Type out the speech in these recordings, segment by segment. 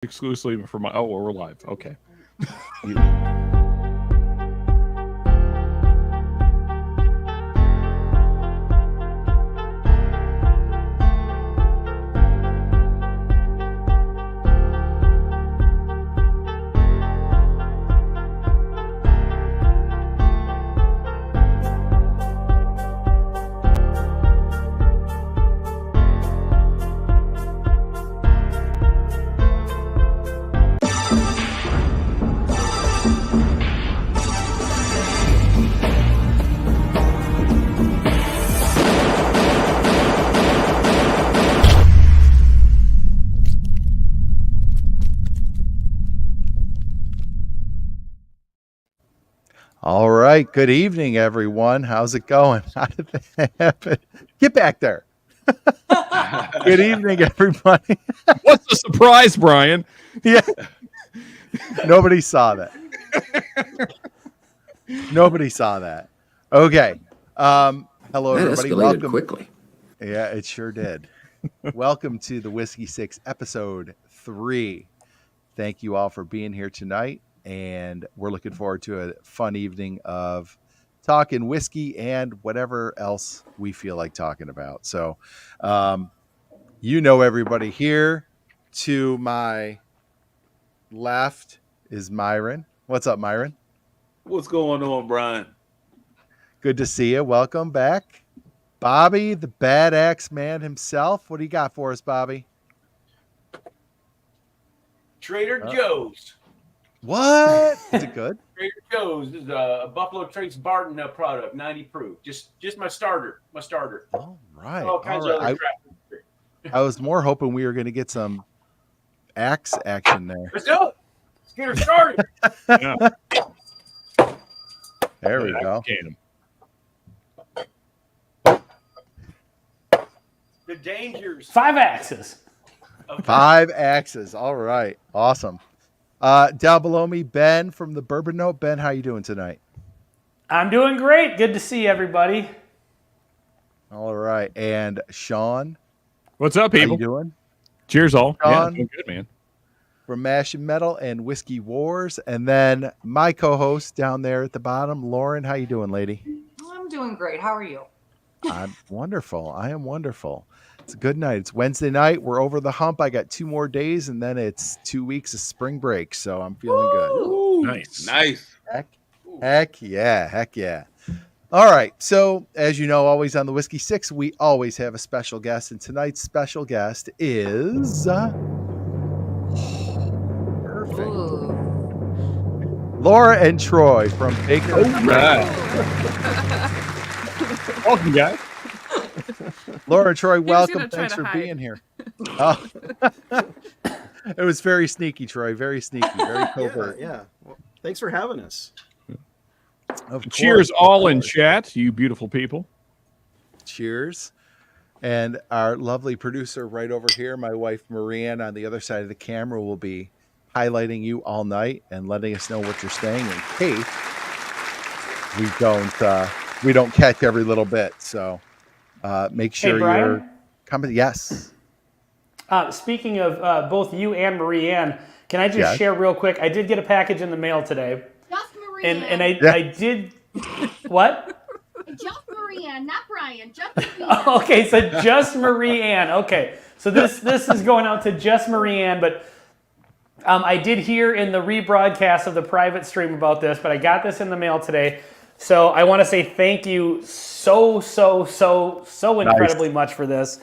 Exclusively for my. Oh, well, we're live. Okay. All right. Good evening, everyone. How's it going? How did that happen? Get back there. Good evening, everybody. What's the surprise, Brian? Yeah. Nobody saw that. Nobody saw that. Okay. Hello, That everybody. escalated Welcome. quickly. Yeah, it sure did. Welcome to the Whiskey Six, episode 3. Thank you all for being here tonight. And we're looking forward to a fun evening of talking whiskey and whatever else we feel like talking about. So, everybody here. To my left is Myron. What's up, Myron? What's going on, Brian? Good to see you. Welcome back. Bobby, the Bad Axe man himself. What do you got for us, Bobby? Trader Joe's. What? Is it good? Trader Joe's is a Buffalo Trace Barton product, 90 proof. Just my starter. All right. All kinds All of right. other crap. I was more hoping we were going to get some axe action there. Let's do it. Let's get her started. Yeah. There we go. The dangers. 5 axes. 5 axes. All right. Awesome. Down below me, Ben from the Bourbon Note. Ben, how you doing tonight? I'm doing great. Good to see everybody. All right. And Sean, What's up, how you people? doing? Cheers, all. Yeah, Sean. doing good, man. From Mash and Metal and Whiskey Wars. And then my co-host down there at the bottom, Lauren. How you doing, lady? I'm doing great. How are you? I'm wonderful. I am wonderful. It's a good night. It's Wednesday night. We're over the hump. I got 2 more days, and then it's 2 weeks of spring break. So I'm feeling good. Ooh, Nice. Nice. Heck yeah. All right. So, as you know, always on the Whiskey Six, we always have a special guest. And tonight's special guest is perfect. Ooh. Laura and Troy from Baker. All right. Welcome, guys. Laura and Troy, was welcome. gonna try Thanks to for hide. being here. Oh. It was very sneaky, Troy. Very sneaky. Very covert. Yeah. Well, thanks for having us. Of Cheers, course, all of in course. chat, you beautiful people. Cheers. And our lovely producer right over here, my wife Marianne, on the other side of the camera, will be highlighting you all night and letting us know what you're saying in case we don't catch every little bit. So make sure Brian? you're coming. Yes. Speaking of both you and Marie-Ann, can I just Yes. share real quick? I did get a package in the mail today. Just Marie And I Yeah. did... What? Just Marie-Ann, not Brian. Just Marie-Ann. Okay, so just Marie-Ann. Okay, so this is going out to just Marie-Ann, but I did hear in the rebroadcast of the private stream about this, but I got this in the mail today. So I want to say thank you so incredibly much for this.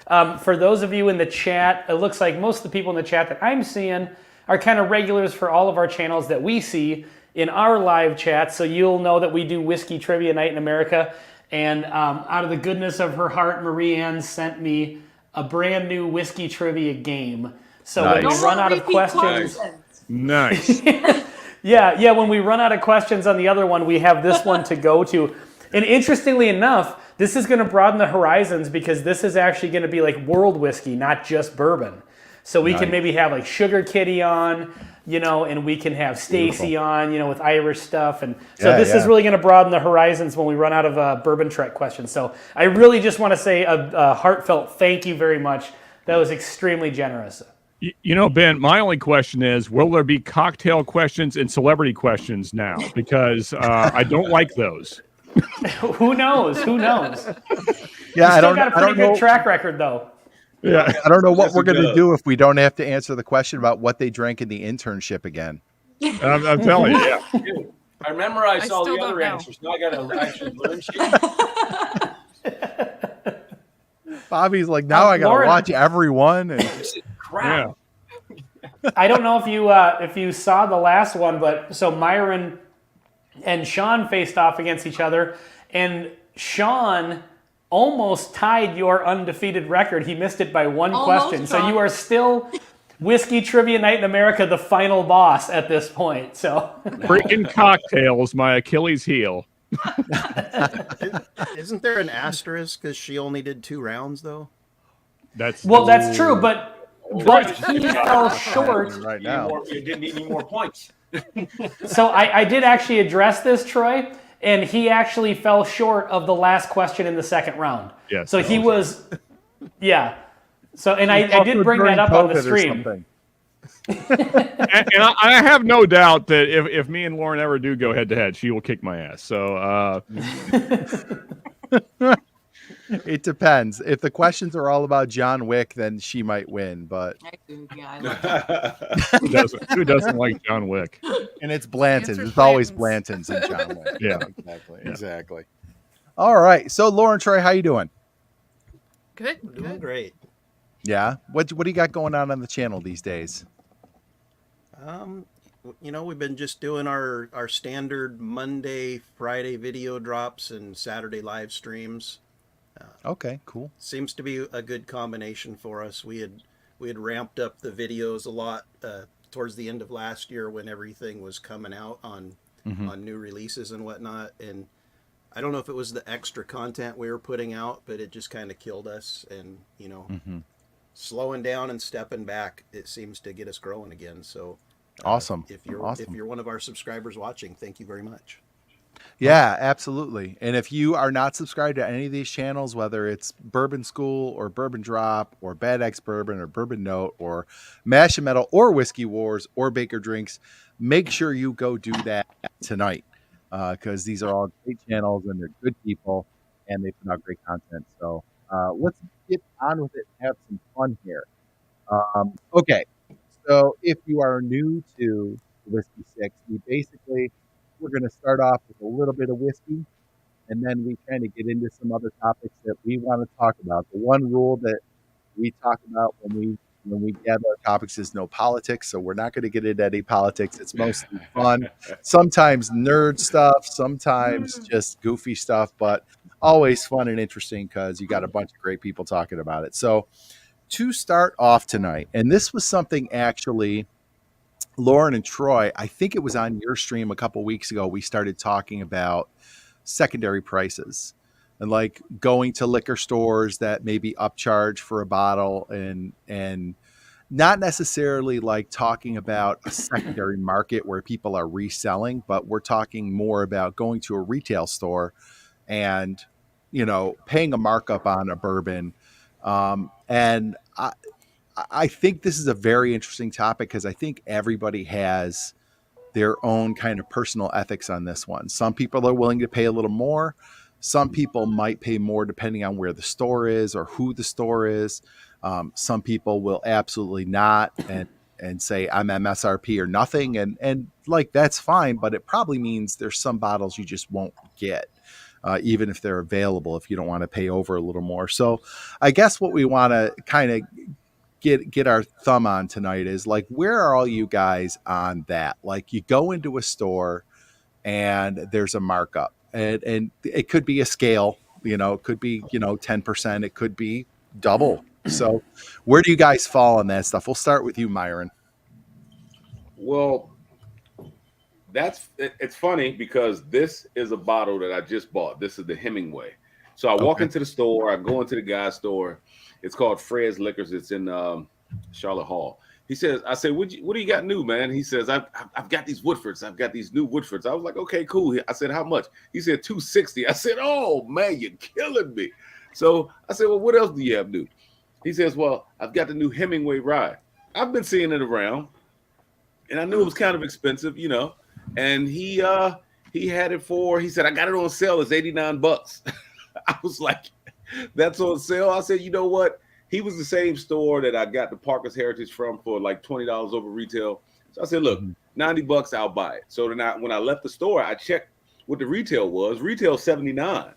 For those of you in the chat, it looks like most of the people in the chat that I'm seeing are kind of regulars for all of our channels that we see in our live chat. So you'll know that we do Whiskey Trivia Night in America. And out of the goodness of her heart, Marie-Ann sent me a brand new Whiskey Trivia game. So Nice. when we No run more out of repeat questions... Nice. Yeah, when we run out of questions on the other one, we have this one to go to. And interestingly enough, this is going to broaden the horizons because this is actually going to be like world whiskey, not just bourbon. So we can maybe have like Sugar Kitty on, and we can have Stacy on, with Irish stuff. And so this is really going to broaden the horizons when we run out of Bourbon Trek questions. So I really just want to say a heartfelt thank you very much. That was extremely generous. You know, Ben, my only question is, will there be cocktail questions and celebrity questions now? Because I don't like those. Who knows? Who knows? Yeah, I Still don't. got a I pretty don't good know. track record, though. Yeah. I don't know what Yes, we're it going to does. do if we don't have to answer the question about what they drank in the internship again. I'm telling you, yeah. Dude, I memorized all the still other don't know. answers. Now I got to actually learn shit. Bobby's like, now I got to Lauren- watch everyone. And This is crap. I don't know if you saw the last one, but so Myron and Sean faced off against each other, and Sean almost tied your undefeated record. He missed it by one Almost, question. So Sean. you are still Whiskey Trivia Night in America, the final boss at this point. So Freaking cocktails, my Achilles heel. Isn't there an asterisk because she only did 2 rounds though? That's that's true, but he fell short. right You now. didn't need any more points. So I did actually address this, Troy, and he actually fell short of the last question in the second round. Yes. So he was, yeah. So, and I did bring that up on the COVID or stream. something. and I have no doubt that if me and Lauren ever do go head to head, she will kick my ass. So It depends. If the questions are all about John Wick, then she might win. But I do, yeah, I love who doesn't like John Wick? and it's Blanton's. Answer It's always Blanton's. Blanton's and John Wick. Yeah. exactly. Yeah. Exactly. All right. So Lauren, Troy, how you doing? Good. Doing Good. great. Yeah. What do you got going on the channel these days? We've been just doing our standard Monday, Friday video drops and Saturday live streams. Okay. Cool. Seems to be a good combination for us. We had ramped up the videos a lot towards the end of last year when everything was coming out on new releases and whatnot. And I don't know if it was the extra content we were putting out, but it just kind of killed us. And slowing down and stepping back, it seems to get us growing again. So Awesome. if you're one of our subscribers watching, thank you very much. Yeah, absolutely. And if you are not subscribed to any of these channels, whether it's Bourbon School or Bourbon Drop or Bad X Bourbon or Bourbon Note or Mash and Metal or Whiskey Wars or Baker Drinks, make sure you go do that tonight because these are all great channels and they're good people and they put out great content. So let's get on with it and have some fun here. Okay, so if you are new to Whiskey 6, we're going to start off with a little bit of whiskey, and then we kind of get into some other topics that we want to talk about. The one rule that we talk about when we gather our topics is no politics, so we're not going to get into any politics. It's mostly fun, sometimes nerd stuff, sometimes just goofy stuff, but always fun and interesting because you got a bunch of great people talking about it. So to start off tonight, and this was something actually Lauren and Troy, I think it was on your stream a couple weeks ago, we started talking about secondary prices and like going to liquor stores that maybe upcharge for a bottle and not necessarily like talking about a secondary market where people are reselling, but we're talking more about going to a retail store and, paying a markup on a bourbon. And I think this is a very interesting topic because I think everybody has their own kind of personal ethics on this one. Some people are willing to pay a little more. Some people might pay more depending on where the store is or who the store is. Some people will absolutely not and say I'm MSRP or nothing. And like, that's fine, but it probably means there's some bottles you just won't get. Even if they're available, if you don't want to pay over a little more. So I guess what we want to kind of get our thumb on tonight is like, where are all you guys on that? Like you go into a store and there's a markup and it could be a scale, it could be, 10%, it could be double. So where do you guys fall on that stuff? We'll start with you, Myron. Well, it's funny because this is a bottle that I just bought. This is the Hemingway. So I walk into the store, I go into the guy's store. It's called Fred's Liquors. It's in Charlotte Hall. He says, I say, what do you got new, man? He says, I've got these Woodfords. I've got these new Woodfords. I was like, okay, cool. I said, how much? He said, $260. I said, oh, man, you're killing me. So I said, well, what else do you have new? He says, well, I've got the new Hemingway Rye. I've been seeing it around, and I knew it was kind of expensive, And he had it for. He said, "I got it on sale. It's $89." I was like, "That's on sale." I said, "You know what?" He was the same store that I got the Parker's Heritage from for like $20 over retail. So I said, "Look, $90, I'll buy it." So then when I left the store, I checked what the retail was. Retail $79.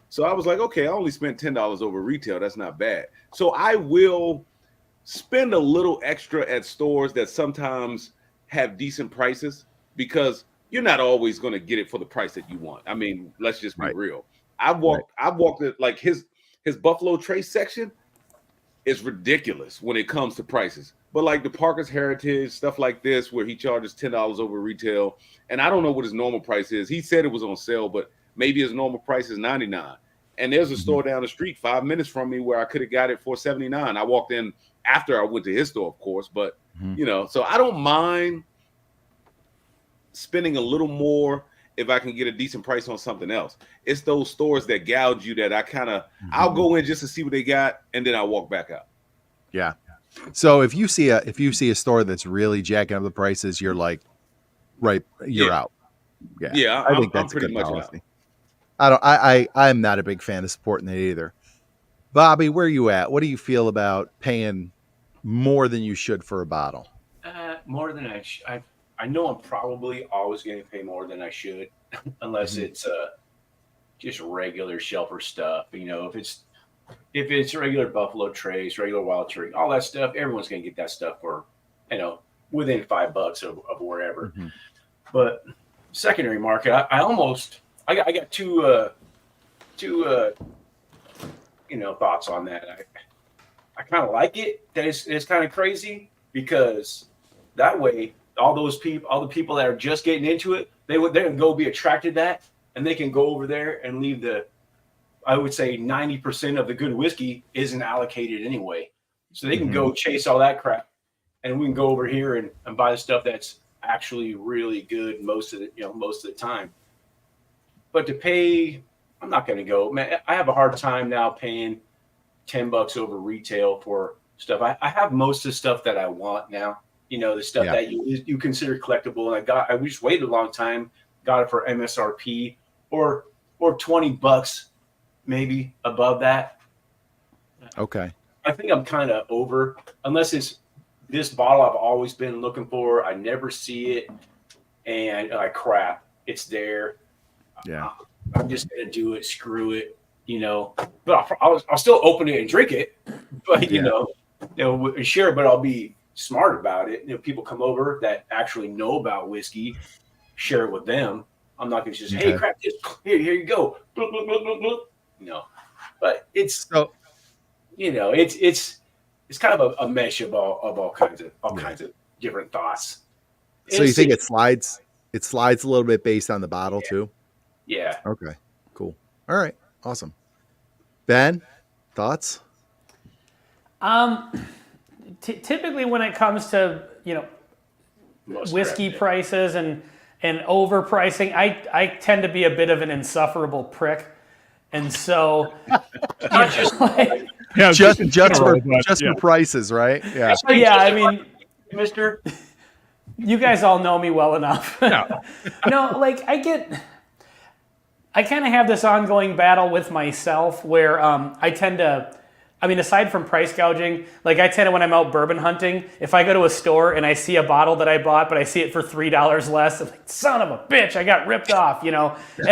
So I was like, "Okay, I only spent $10 over retail. That's not bad." So I will spend a little extra at stores that sometimes have decent prices, because you're not always going to get it for the price that you want. I mean, let's just be real. I've walked it, like his Buffalo Trace section is ridiculous when it comes to prices. But like the Parker's Heritage, stuff like this, where he charges $10 over retail, and I don't know what his normal price is. He said it was on sale, but maybe his normal price is $99. And there's a store down the street 5 minutes from me where I could have got it for $79. I walked in after I went to his store, of course, but so I don't mind spending a little more if I can get a decent price on something else. It's those stores that gouge you that I kind of I'll go in just to see what they got, and then I'll walk back out. Yeah. So if you see a store that's really jacking up the prices, you're like, you're out. Yeah. Yeah, I think that's I'm pretty a good much policy. I'm not a big fan of supporting it either. Bobby, where are you at? What do you feel about paying more than you should for a bottle? More than I know I'm probably always going to pay more than I should, unless it's just regular shelfer stuff. If it's regular Buffalo Trace, regular Wild Turkey, all that stuff, everyone's going to get that stuff for within $5 of wherever. But secondary market, I got two thoughts on that. I kind of like it. That it's kind of crazy, because that way all the people that are just getting into it, they're go be attracted to that, and they can go over there and leave I would say 90% of the good whiskey isn't allocated anyway. So they can go chase all that crap, and we can go over here and buy the stuff that's actually really good most of the time. But to pay, I'm not going to go, man. I have a hard time now paying $10 over retail for stuff. I have most of the stuff that I want now. The stuff that you consider collectible, and I just waited a long time, got it for MSRP or $20 maybe above that. Okay. I think I'm kind of over, unless it's this bottle I've always been looking for. I never see it, and crap, it's there. Yeah. I'm just gonna do it. Screw it. But I'll still open it and drink it. But share. But I'll be smart about it. People come over that actually know about whiskey, share it with them. I'm not gonna just hey, crap this. Here you go. Blah, blah, blah, blah, blah. But it's it's kind of a mesh of all kinds of different thoughts. So you think it slides a little bit based on the bottle too? Yeah. Okay. Cool. All right. Awesome. Ben, thoughts? Typically when it comes to Most whiskey crap, prices and overpricing, I tend to be a bit of an insufferable prick, and so Yeah, just in general, for prices, right? Yeah. yeah, I mean, Mister. you guys all know me well enough. Yeah. No, like I kind of have this ongoing battle with myself where I tend to, aside from price gouging, like I tend to, when I'm out bourbon hunting, if I go to a store and I see a bottle that I bought, but I see it for $3 less, I'm like, son of a bitch, I got ripped off, and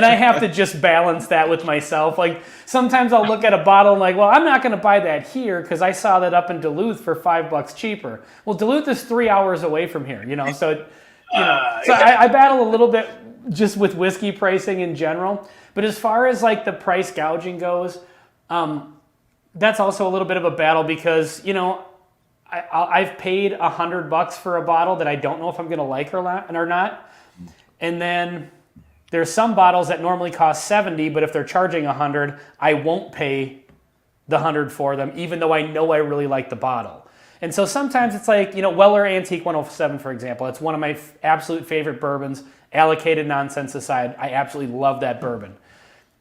I have to just balance that with myself. Like sometimes I'll look at a bottle and like, well, I'm not going to buy that here because I saw that up in Duluth for $5 cheaper. Well, Duluth is 3 hours away from here, so I battle a little bit just with whiskey pricing in general. But as far as like the price gouging goes, that's also a little bit of a battle because, I've paid $100 for a bottle that I don't know if I'm going to like or not. And then there's some bottles that normally cost $70, but if they're charging $100, I won't pay the $100 for them, even though I know I really like the bottle. And so sometimes it's like, Weller Antique 107, for example. It's one of my absolute favorite bourbons. Allocated nonsense aside, I absolutely love that bourbon.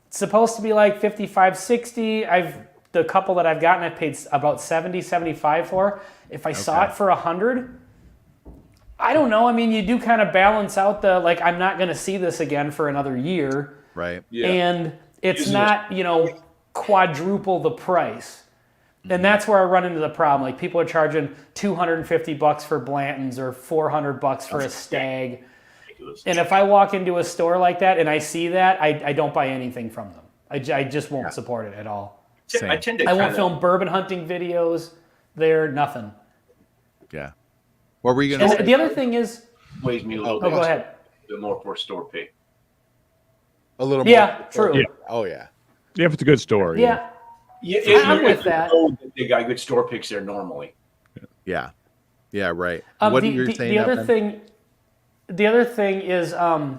It's supposed to be like $55, $60. the couple that I've gotten, I've paid about 70, 75 for. If I saw it for 100, I don't know. I mean, you do kind of balance out the, like, I'm not going to see this again for another year. Right. Yeah. And it's not, quadruple the price. And that's where I run into the problem. Like, people are charging $250 for Blanton's or $400 for a Stag. And if I walk into a store like that and I see that, I don't buy anything from them. I just won't support it at all. Same. I tend to I won't kinda- film bourbon hunting videos there, nothing. Yeah. What were you going to And say? the other thing is, weighs me a little go ahead. bit more for store pick. A little more. Yeah, true. Yeah. Oh, yeah. Yeah, if it's a good story. Yeah. Yeah, I'm with that. They got good store picks there normally. Yeah. Yeah, right. What the, you're the, saying the now, other Ben? thing, the other thing is, well,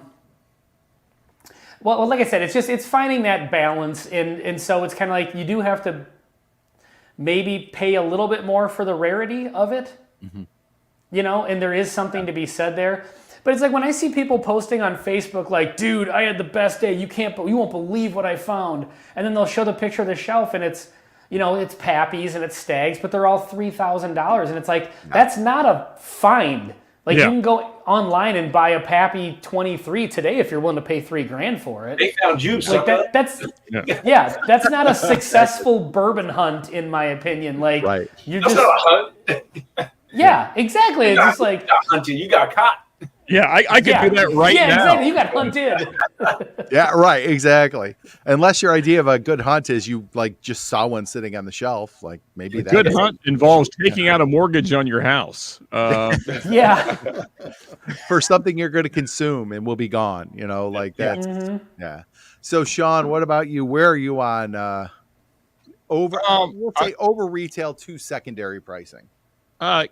like I said, it's finding that balance, and so it's kind of like you do have to maybe pay a little bit more for the rarity of it, and there is something to be said there. But it's like when I see people posting on Facebook, like, dude, I had the best day. You won't believe what I found. And then they'll show the picture of the shelf, and it's, it's Pappies and it's Stags, but they're all $3,000. And it's like, that's not a find. Like, Yeah. you can go online and buy a Pappy 23 today if you're willing to pay $3,000 for it. They found you, Like sucker. that's Yeah. that's not a successful bourbon hunt, in my opinion. Like, Right. you're That's just, not a hunt. yeah, exactly. It's just like, You got hunted. You got caught. Yeah, I could do that right yeah, now. exactly. You got hunted. Yeah, right. Exactly. Unless your idea of a good hunt is you like just saw one sitting on the shelf, like maybe that Good is- hunt involves taking out a mortgage on your house. Yeah. for something you're going to consume and will be gone. Like that's yeah. So Sean, what about you? Where are you on over? We'll say over retail to secondary pricing.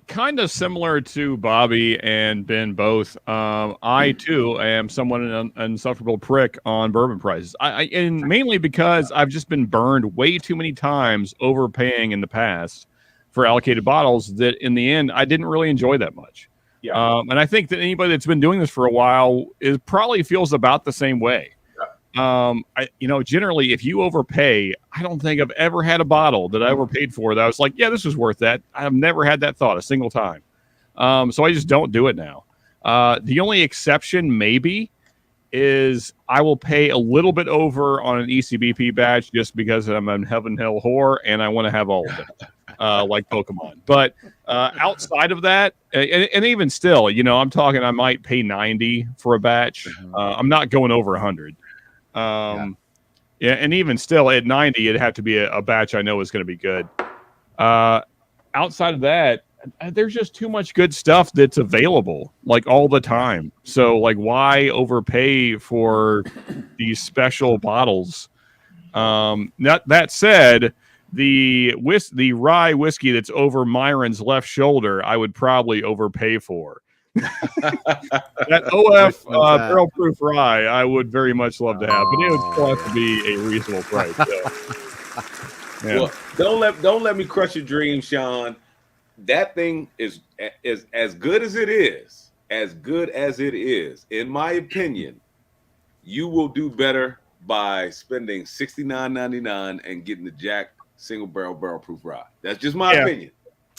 Kind of similar to Bobby and Ben both. I too am somewhat an insufferable prick on bourbon prices. And mainly because I've just been burned way too many times overpaying in the past for allocated bottles that in the end I didn't really enjoy that much. Yeah. And I think that anybody that's been doing this for a while probably feels about the same way. Generally, if you overpay, I don't think I've ever had a bottle that I overpaid for that I was like, yeah, this was worth that. I've never had that thought a single time. So I just don't do it now. The only exception maybe is I will pay a little bit over on an ECBP batch just because I'm a Heaven Hell whore and I want to have all of it, like Pokemon. But outside of that, and even still, I'm talking I might pay 90 for a batch. I'm not going over 100. Yeah, and even still at 90, it'd have to be a batch I know is going to be good. Outside of that, there's just too much good stuff that's available like all the time. So like, why overpay for these special bottles? That said, the rye whiskey that's over Myron's left shoulder, I would probably overpay for. That OF barrel proof rye, I would very much love to have, but it would still have to be a reasonable price. So. Yeah. Well, don't let me crush your dreams, Sean. That thing is as good as it is. As good as it is, in my opinion, you will do better by spending $69.99 and getting the Jack single barrel proof rye. That's just my opinion.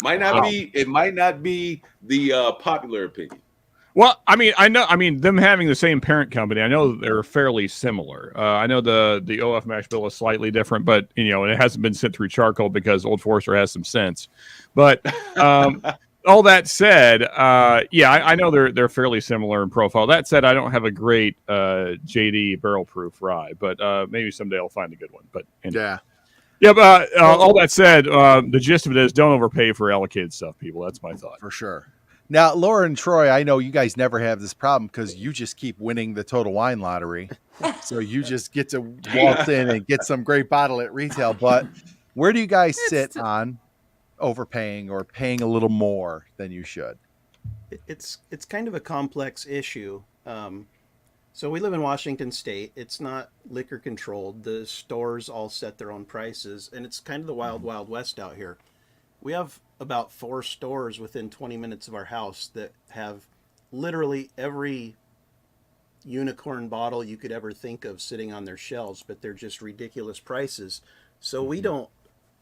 It might not be the popular opinion. Well, I mean, them having the same parent company, I know they're fairly similar. I know the OF mash bill is slightly different, but and it hasn't been sent through charcoal because Old Forester has some sense. But all that said, I know they're fairly similar in profile. That said, I don't have a great JD barrel proof rye, but maybe someday I'll find a good one. But anyway. Yeah, but all that said, the gist of it is don't overpay for allocated stuff, people. That's my thought. For sure. Now, Laura and Troy, I know you guys never have this problem because you just keep winning the Total Wine Lottery. So you just get to waltz in and get some great bottle at retail. But where do you guys sit on overpaying or paying a little more than you should? It's kind of a complex issue. So we live in Washington State. It's not liquor controlled. The stores all set their own prices, and it's kind of the wild, wild west out here. We have about 4 stores within 20 minutes of our house that have literally every unicorn bottle you could ever think of sitting on their shelves, but they're just ridiculous prices. So we don't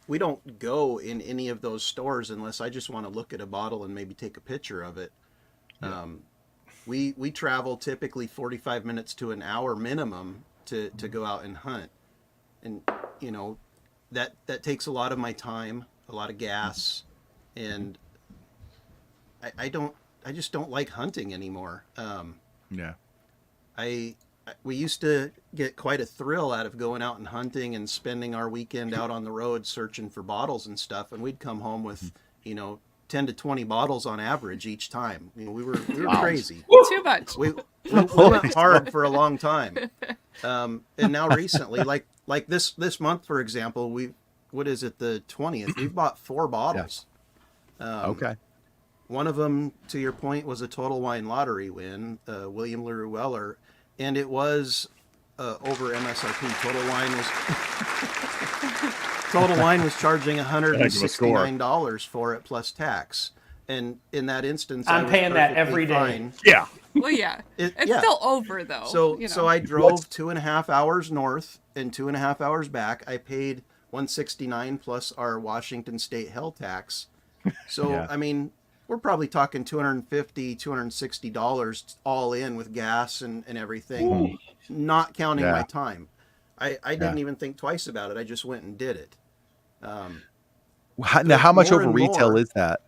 we don't go in any of those stores unless I just want to look at a bottle and maybe take a picture of it. We travel typically 45 minutes to an hour minimum to go out and hunt. And, you know, that takes a lot of my time, a lot of gas, and I just don't like hunting anymore. Yeah. We used to get quite a thrill out of going out and hunting and spending our weekend out on the road searching for bottles and stuff, and we'd come home with, you know, 10 to 20 bottles on average each time. You know, we were crazy. Too much. We went hard for a long time. And now recently, like this month, for example, what is it, the 20th? We've bought 4 bottles. Okay. One of them, to your point, was a Total Wine Lottery win, William LaRue Weller, and it was over MSRP. Total Wine was charging $169 for it plus tax, and in that instance, I'm paying that every day. fine. Yeah. Well, yeah. It's still over though. So you know. so I drove 2.5 hours north and 2.5 hours back. I paid $169 plus our Washington State hell tax. So Yeah. I mean, we're probably talking $250, $260 all in with gas and everything, not counting Yeah. my time. I didn't even think twice about it. I just went and did it. Now, how much more over and retail more. is that?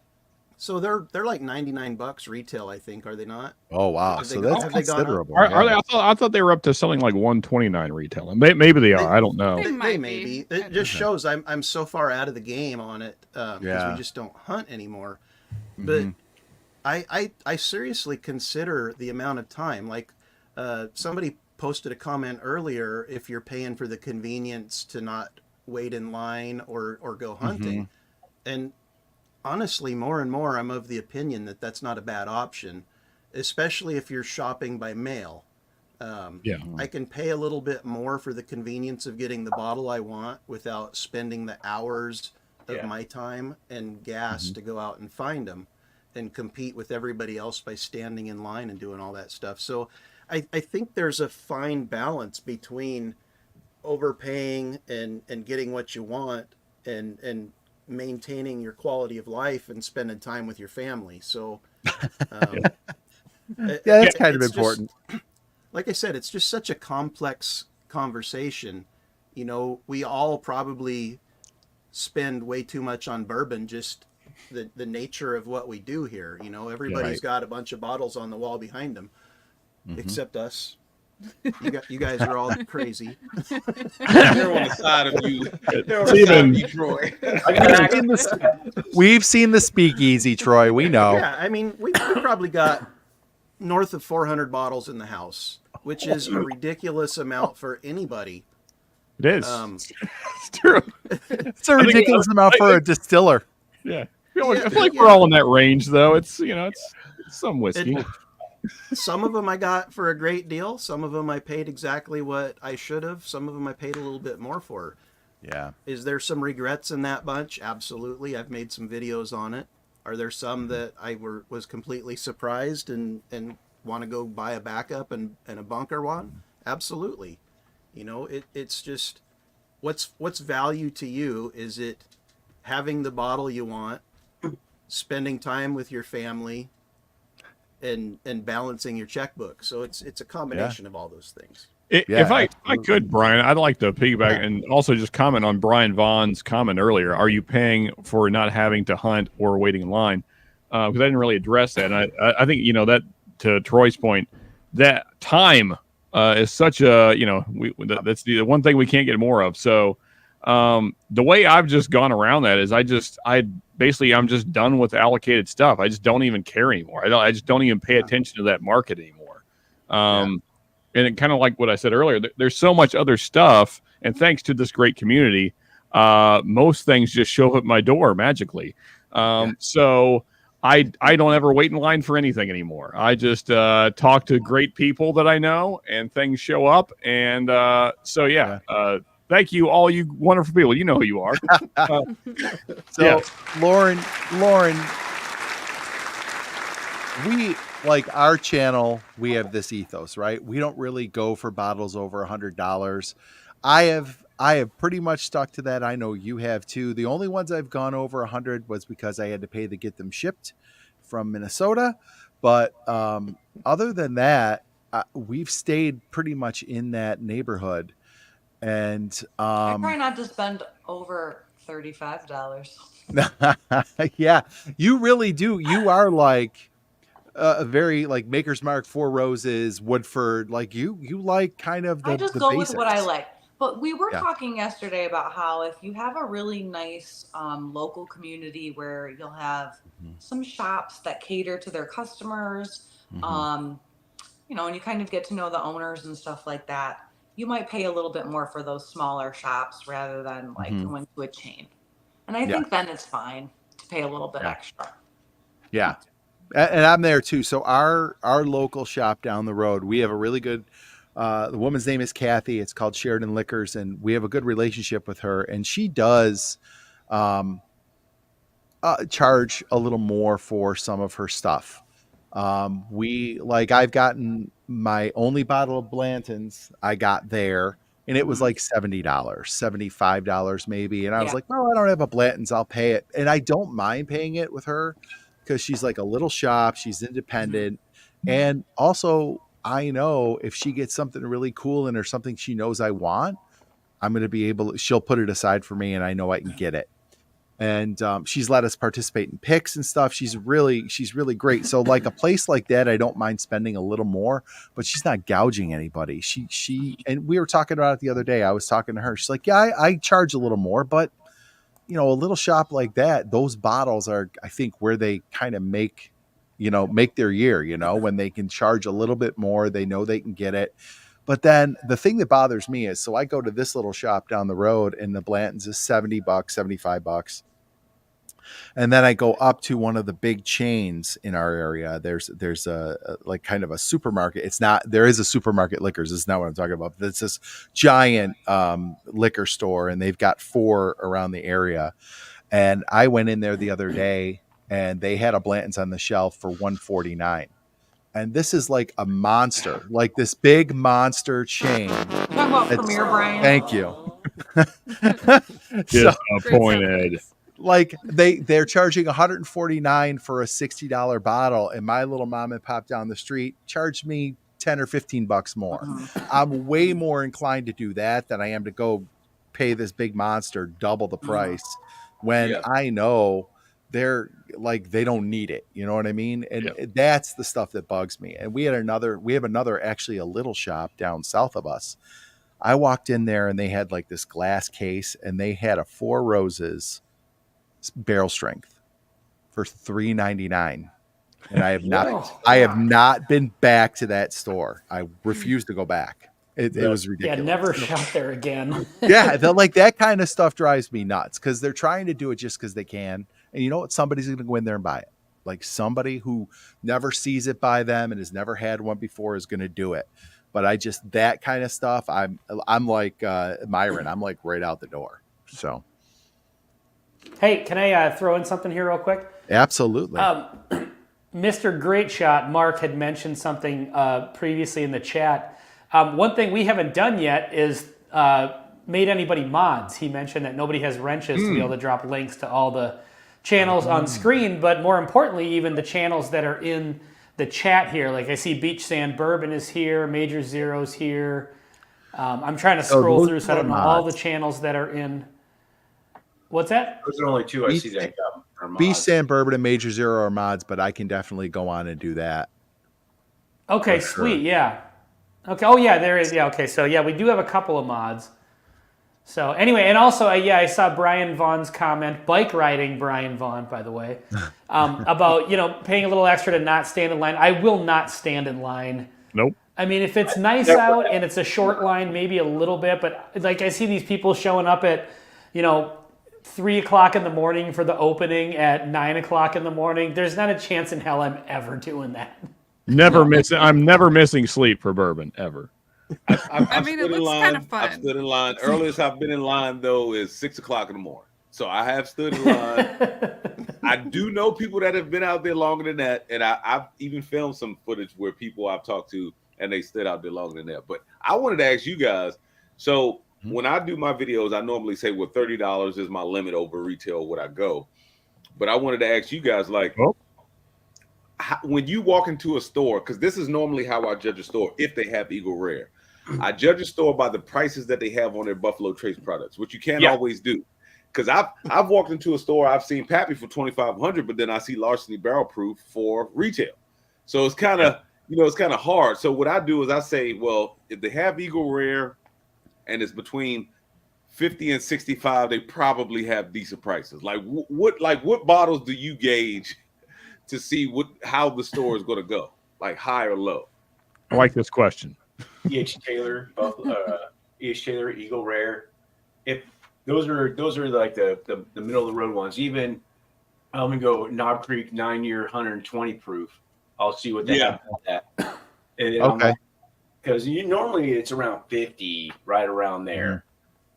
So they're like $99 retail, I think, are they not? Oh wow, Have so they- that's have they gone up? considerable. Are they? yeah. I thought they were up to selling like 129 retail. And maybe they are. I don't know. They They might may be. be. It just shows I'm so far out of the game on it because Yeah. we just don't hunt anymore. But I seriously consider the amount of time. Like somebody posted a comment earlier, if you're paying for the convenience to not wait in line or go hunting, and honestly, more and more, I'm of the opinion that that's not a bad option, especially if you're shopping by mail. Yeah. I can pay a little bit more for the convenience of getting the bottle I want without spending the hours of my time and gas to go out and find them and compete with everybody else by standing in line and doing all that stuff. So I think there's a fine balance between overpaying and getting what you want and maintaining your quality of life and spending time with your family. So Yeah, that's kind of it's just- important. like I said, it's just such a complex conversation. You know, we all probably spend way too much on bourbon, just the nature of what we do here. You know, everybody's Right. got a bunch of bottles on the wall behind them, except us. You guys are all crazy. They're on the side of you. They're on the It's side of even- you, Troy. We've seen the speakeasy, Troy. We know. Yeah, I mean, we probably got north of 400 bottles in the house, which is a ridiculous amount for anybody. It is. It's true. It's a ridiculous amount for a distiller. Yeah. I feel like we're all in that range, though. It's it's some whiskey. Some of them I got for a great deal. Some of them I paid exactly what I should have. Some of them I paid a little bit more for. Yeah. Is there some regrets in that bunch? Absolutely. I've made some videos on it. Are there some that I was completely surprised and want to go buy a backup and a bunker one? Absolutely. You know, it's just what's value to you? Is it having the bottle you want, spending time with your family, and balancing your checkbook? So it's a combination of all those things. Yeah, If I absolutely. could, Brian, I'd like to piggyback and also just comment on Brian Vaughn's comment earlier. Are you paying for not having to hunt or waiting in line? Because I didn't really address that. And I think, that to Troy's point, that time is such a, that's the one thing we can't get more of. So the way I've just gone around that is I'm just done with allocated stuff. I just don't even care anymore. I just don't even pay attention to that market anymore. And it kind of like what I said earlier, there's so much other stuff. And thanks to this great community, most things just show up at my door magically. So I don't ever wait in line for anything anymore. I just talk to great people that I know and things show up. And thank you, all you wonderful people. You know who you are. So, Yeah. Lauren, we like our channel. We have this ethos, right? We don't really go for bottles over $100. I have I have pretty much stuck to that. I know you have too. The only ones I've gone over 100 was because I had to pay to get them shipped from Minnesota. But other than that, we've stayed pretty much in that neighborhood. And I try not to spend over $35. yeah, you really do. You are like a very like Maker's Mark, Four Roses, Woodford. Like you like kind of the I just the go basics. with what I like. But we were Yeah. talking yesterday about how if you have a really nice local community where you'll have some shops that cater to their customers, and you kind of get to know the owners and stuff like that, you might pay a little bit more for those smaller shops rather than like going to a chain. And I think then it's fine to pay a little bit extra. Yeah. And I'm there too. So our local shop down the road, we have a really good, the woman's name is Kathy. It's called Sheridan Liquors, and we have a good relationship with her. And she does charge a little more for some of her stuff. I've gotten my only bottle of Blanton's I got there, and it was like $70, $75 maybe. And I was like, well, I don't have a Blanton's, I'll pay it. And I don't mind paying it with her because she's like a little shop, she's independent. And also I know if she gets something really cool and there's something she knows I want, I'm going to be she'll put it aside for me and I know I can get it. And she's let us participate in picks and stuff. She's really great. So like a place like that, I don't mind spending a little more, but she's not gouging anybody. And we were talking about it the other day. I was talking to her. She's like, yeah, I charge a little more, but a little shop like that, those bottles are, I think, where they kind of make their year, when they can charge a little bit more, they know they can get it. But then the thing that bothers me is, so I go to this little shop down the road and the Blanton's is $70, $75. And then I go up to one of the big chains in our area. There's a like kind of a supermarket. There is a supermarket liquors. This is not what I'm talking about. But it's this giant liquor store, and they've got 4 around the area. And I went in there the other day, and they had a Blanton's on the shelf for $149. And this is like a monster, like this big monster chain. Talking about Premier Brand. Thank you. Disappointed. Like they're charging $149 for a $60 bottle, and my little mom and pop down the street charged me $10 or $15 more. I'm way more inclined to do that than I am to go pay this big monster double the price when I know they're like, they don't need it. You know what I mean? And that's the stuff that bugs me. And we have another, actually a little shop down south of us. I walked in there and they had like this glass case, and they had a Four Roses barrel strength for $3.99. And I have not been back to that store. I refuse to go back. It was ridiculous. Yeah, never shop there again. Like that kind of stuff drives me nuts because they're trying to do it just because they can. And you know what? Somebody's going to go in there and buy it. Like somebody who never sees it by them and has never had one before is going to do it. But that kind of stuff, I'm like Myron. I'm like right out the door. So. Hey, can I throw in something here real quick? Absolutely. Mr. Great Shot, Mark, had mentioned something previously in the chat. One thing we haven't done yet is made anybody mods. He mentioned that nobody has wrenches to be able to drop links to all the channels on screen, but more importantly, even the channels that are in the chat here. Like I see Beach Sand Bourbon is here, Major Zero's here. I'm trying to scroll through, so I don't know all the channels that are in. What's that? Those are only 2 I see that are mods. Beach Sand Bourbon and Major Zero are mods, but I can definitely go on and do that. Okay, sweet, yeah. Okay, oh yeah, there is, yeah, okay, so yeah, we do have a couple of mods. So anyway, and also, I saw Brian Vaughn's comment, bike riding Brian Vaughn, by the way, about, paying a little extra to not stand in line. I will not stand in line. Nope. I mean, if it's nice out and it's a short line, maybe a little bit, but like I see these people showing up at, 3 o'clock in the morning for the opening at 9 o'clock in the morning. There's not a chance in hell I'm ever doing that. I'm never missing sleep for bourbon, ever. I mean, it looks kind of fun. I've stood in line. Earliest I've been in line, though, is 6 o'clock in the morning. So I have stood in line. I do know people that have been out there longer than that. And I've even filmed some footage where people I've talked to, and they stood out there longer than that. But I wanted to ask you guys, so when I do my videos, I normally say, well, $30 is my limit over retail would I go. But I wanted to ask you guys, like, when you walk into a store, because this is normally how I judge a store if they have Eagle Rare. I judge a store by the prices that they have on their Buffalo Trace products, which you can't always do. Because I've walked into a store, I've seen Pappy for $2,500, but then I see Larceny Barrel Proof for retail. So it's kind of, it's kind of hard. So what I do is I say, well, if they have Eagle Rare and it's between 50 and 65, they probably have decent prices. Like what bottles do you gauge to see how the store is going to go, like high or low? I like this question. E.H. Taylor, E.H. Taylor, Eagle Rare. If those are like the middle of the road ones. Even I'm gonna go Knob Creek 9-year 120 proof. I'll see what they have on that. And Okay. Because normally it's around 50, right around there.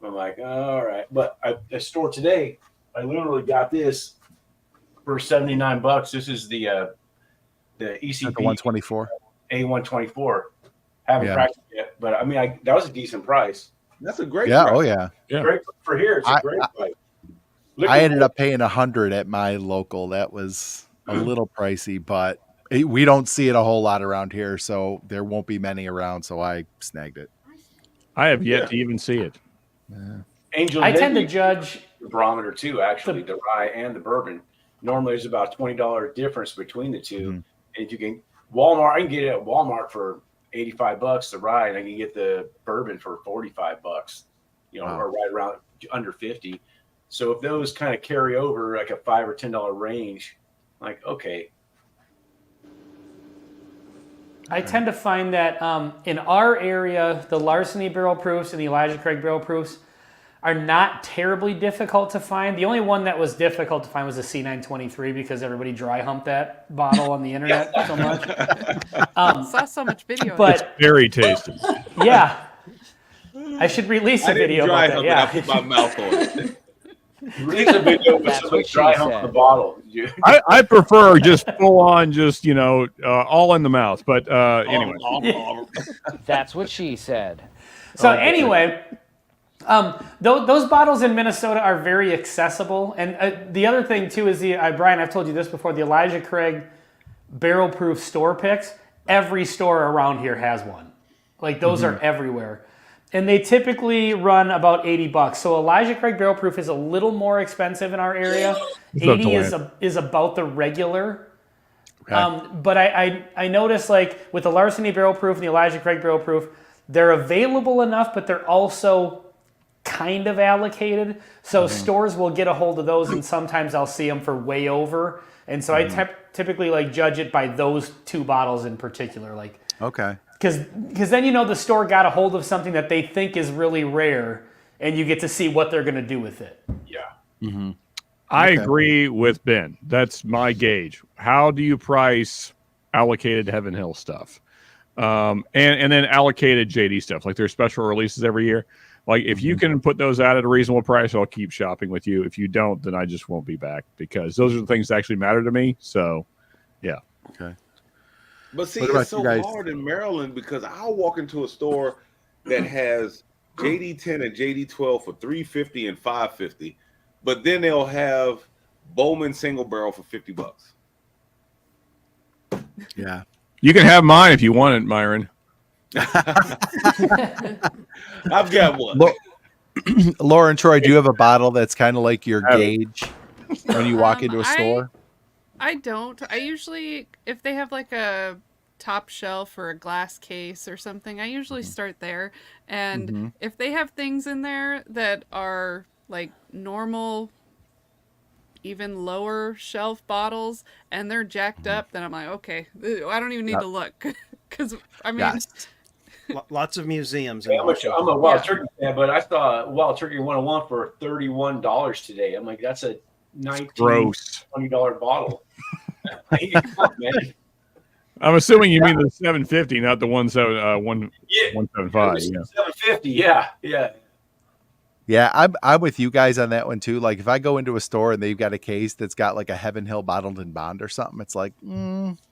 I'm like, all right. But a store today, I literally got this for $79. This is the ECP The 124. A124. Haven't cracked it yet, but I mean, that was a decent price. That's a great Yeah. price. Oh yeah. Great for here. It's a great price. I ended up paying $100 at my local. That was a little pricey, but we don't see it a whole lot around here, so there won't be many around. So I snagged it. I have yet to even see it. Angel, I tend to judge the barometer too. Actually, the rye and the bourbon. Normally, there's about $20 difference between the two. And if you can Walmart, I can get it at Walmart for $85 the rye, and I can get the bourbon for $45. Or right around under 50. So if those kind of carry over like a $5 or $10 range, like okay. I tend to find that in our area, the Larceny Barrel Proofs and the Elijah Craig Barrel Proofs are not terribly difficult to find. The only one that was difficult to find was the C923 because everybody dry humped that bottle on the internet so much. Saw so much video. But It's very tasty. yeah, I should release a video dry about that. hump it, Yeah, I put my mouth on it. Release a video with That's somebody what she dry hump said. the bottle. I prefer just full on, just all in the mouth. But anyway, That's what she said. So anyway, those bottles in Minnesota are very accessible. And the other thing too is Brian, I've told you this before, the Elijah Craig barrel proof store picks, every store around here has one. Like those are everywhere. And they typically run about $80. So Elijah Craig barrel proof is a little more expensive in our area. It's up to 80 is about the regular. Okay. But I noticed like with the Larceny barrel proof and the Elijah Craig barrel proof, they're available enough, but they're also kind of allocated. So stores will get a hold of those, and sometimes I'll see them for way over. And so I typically like judge it by those two bottles in particular. Like, Okay. because then the store got a hold of something that they think is really rare, and you get to see what they're going to do with it. Yeah. I Okay. agree with Ben. That's my gauge. How do you price allocated Heaven Hill stuff? And then allocated JD stuff, like there's special releases every year. Like if you can put those out at a reasonable price, I'll keep shopping with you. If you don't, then I just won't be back because those are the things that actually matter to me. So, yeah. Okay. But see, What about it's so you guys? hard in Maryland because I'll walk into a store that has JD10 and JD12 for $350 and $550, but then they'll have Bowman single barrel for $50. Yeah. You can have mine if you want it, Myron. I've got one. Lo- Laura and Troy, do you have a bottle that's kind of like your gauge when you walk into a store? I don't. I usually, if they have like a top shelf or a glass case or something, I usually start there. And if they have things in there that are like normal, even lower shelf bottles, and they're jacked up, then I'm like, okay, I don't even need to look. Because, I mean, Yes. Lots of museums. In I'm a Wild Turkey fan, but I saw Wild Turkey 101 for $31 today. I'm like, that's a Gross. $20 bottle. Come on, man. I'm assuming you mean the 750, not the 175. Yeah. 175. Yeah. $750. Yeah. Yeah, I'm with you guys on that one too. Like if I go into a store and they've got a case that's got like a Heaven Hill bottled in bond or something, it's like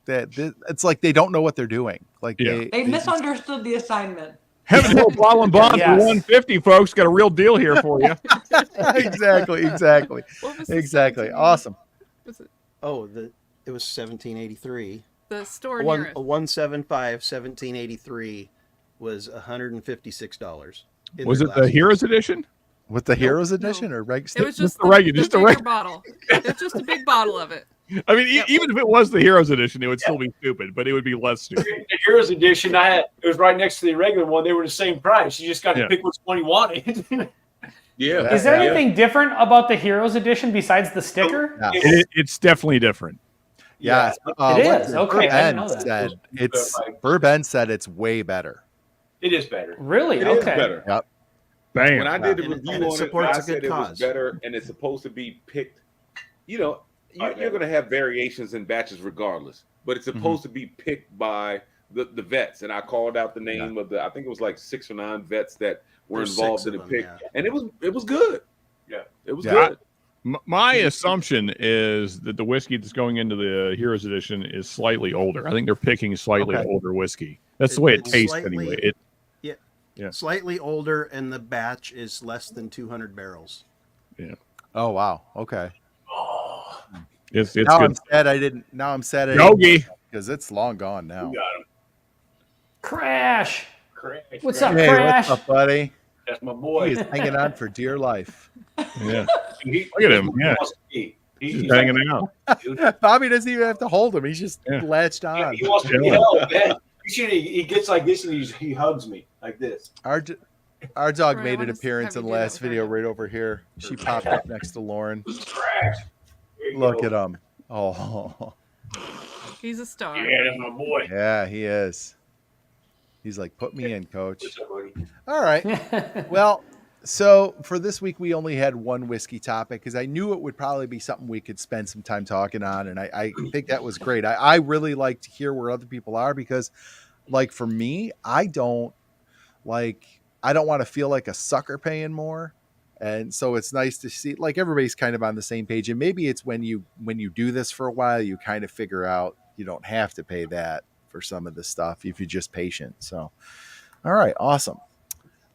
it's like they don't know what they're doing. Like Yeah. They misunderstood the assignment. Heaven Hill Bottle and Bond Yes. for $150, folks. Got a real deal here for you. exactly. What was the Exactly. 17? Awesome. Was it Oh, it was 1783. the store One nearest? 175 1783 was $156. in Was their it the glass Heroes Edition? With the Heroes no. Edition or It was just the just a bigger regular. bottle. It's just a big bottle of it. I mean, Yep. even if it was the Heroes Edition, it would still be stupid, but it would be less stupid. The Heroes Edition, it was right next to the regular one. They were the same price. You just got to Yeah. pick which one you wanted. Yeah. Is there Yeah. anything different about the Heroes Edition besides the sticker? Yeah. It's definitely different. Yes. It what is. did Okay, I didn't Burben know that. said Burben said it's way better. It is better. Really? It is Okay. better. Yep. Bam. When I did the And it- review and it on it, supports I a said good it cause. was better, and it's supposed to be picked. You know, you're going to have variations in batches regardless, but it's supposed to be picked by the vets. And I called out the name of I think it was like 6 or 9 vets that were There's involved 6 in the of them, pick, yeah. and it was good. Yeah. It was Yeah. good. My assumption is that the whiskey that's going into the Heroes Edition is slightly older. I think they're picking slightly Okay. older whiskey. That's the way it It's tastes slightly- anyway. It Yeah. Slightly older, and the batch is less than 200 barrels. Oh wow. Okay. it's now I'm good. sad I didn't. Now I'm sad I Yogi. because it's long gone now. You got him. Crash. Crash. What's up, Hey, Crash? what's up, buddy? That's my He boy. is hanging on for dear life. Yeah. Look at him, yeah. He's Just hanging out. Bobby doesn't even have to hold him. He's just Yeah. latched on. He wants to be held, man. You should. He gets like this and he hugs me like this. Our dog Right, I made an wanna appearance have in you the do that last with her video again. right over here. She popped up next to Lauren. Crash. There you Look go. at him. Oh, He's a star. Yeah, that's my boy. yeah, he is. He's like, put me in, coach. What's up, buddy? All right. Well, so for this week, we only had one whiskey topic because I knew it would probably be something we could spend some time talking on. And I think that was great. I really like to hear where other people are because, like, for me, I don't want to feel like a sucker paying more. And so it's nice to see like everybody's kind of on the same page. And maybe it's when you do this for a while, you kind of figure out you don't have to pay that for some of the stuff if you're just patient. So, all right, awesome.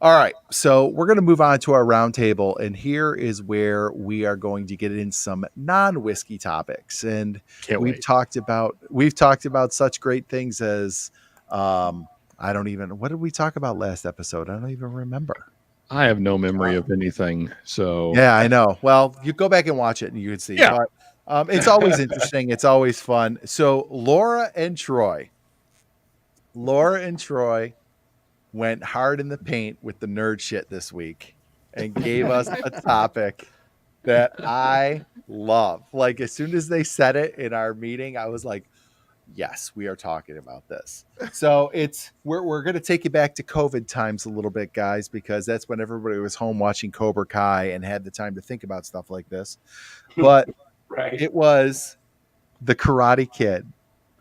All right, so we're going to move on to our roundtable, and here is where we are going to get in some non-whiskey topics. And Can't we've wait. talked about such great things as what did we talk about last episode? I don't even remember. I have no memory of anything. So Yeah, I know. Well, you go back and watch it and you can see. Yeah. But it's always interesting. It's always fun. So Laura and Troy went hard in the paint with the nerd shit this week and gave us a topic that I love. Like as soon as they said it in our meeting, I was like, yes, we are talking about this. So we're going to take you back to COVID times a little bit, guys, because that's when everybody was home watching Cobra Kai and had the time to think about stuff like this. But Right. it was the Karate Kid.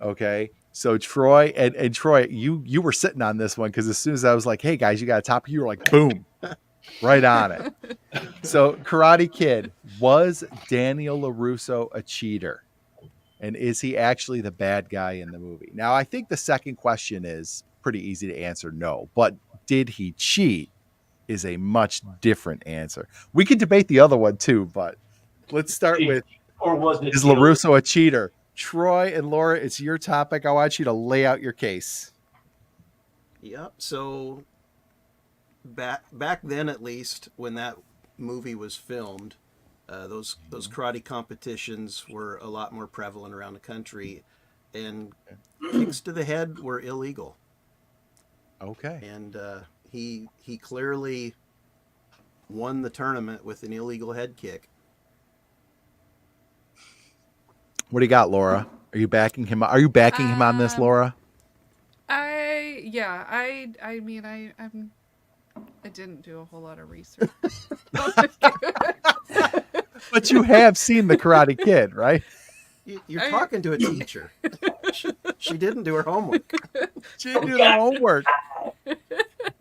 Okay. So Troy and Troy, you were sitting on this one because as soon as I was like, hey guys, you got a topic, you were like, boom, right on it. So Karate Kid, was Daniel LaRusso a cheater? And is he actually the bad guy in the movie? Now, I think the second question is pretty easy to answer no, but did he cheat is a much different answer. We could debate the other one too, but let's start with, Or was it? is LaRusso a cheater? Troy and Laura, it's your topic. I want you to lay out your case. Yep. So back then, at least, when that movie was filmed, those karate competitions were a lot more prevalent around the country, and kicks to the head were illegal. Okay. And he clearly won the tournament with an illegal head kick. What do you got, Laura? Are you backing him? Are you backing him on this, Laura? I mean I didn't do a whole lot of research. But you have seen the Karate Kid, right? You're talking to a teacher. She didn't do her homework. She didn't do the homework.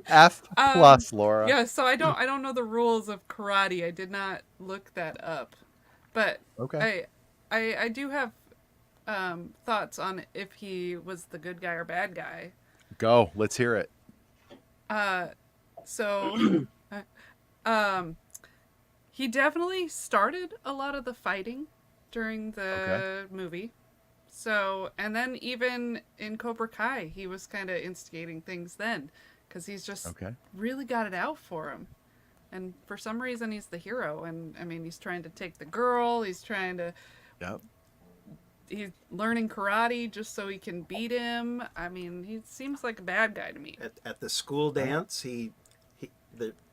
F plus, Laura. Yeah, so I don't know the rules of karate. I did not look that up. But Okay. I do have thoughts on if he was the good guy or bad guy. Go. Let's hear it. So, he definitely started a lot of the fighting during the movie. So, and then even in Cobra Kai, he was kind of instigating things then, because he's just really got it out for him. And for some reason, he's the hero. And I mean, he's trying to take the girl. He's trying to. Yep. He's learning karate just so he can beat him. I mean, he seems like a bad guy to me. At the school dance,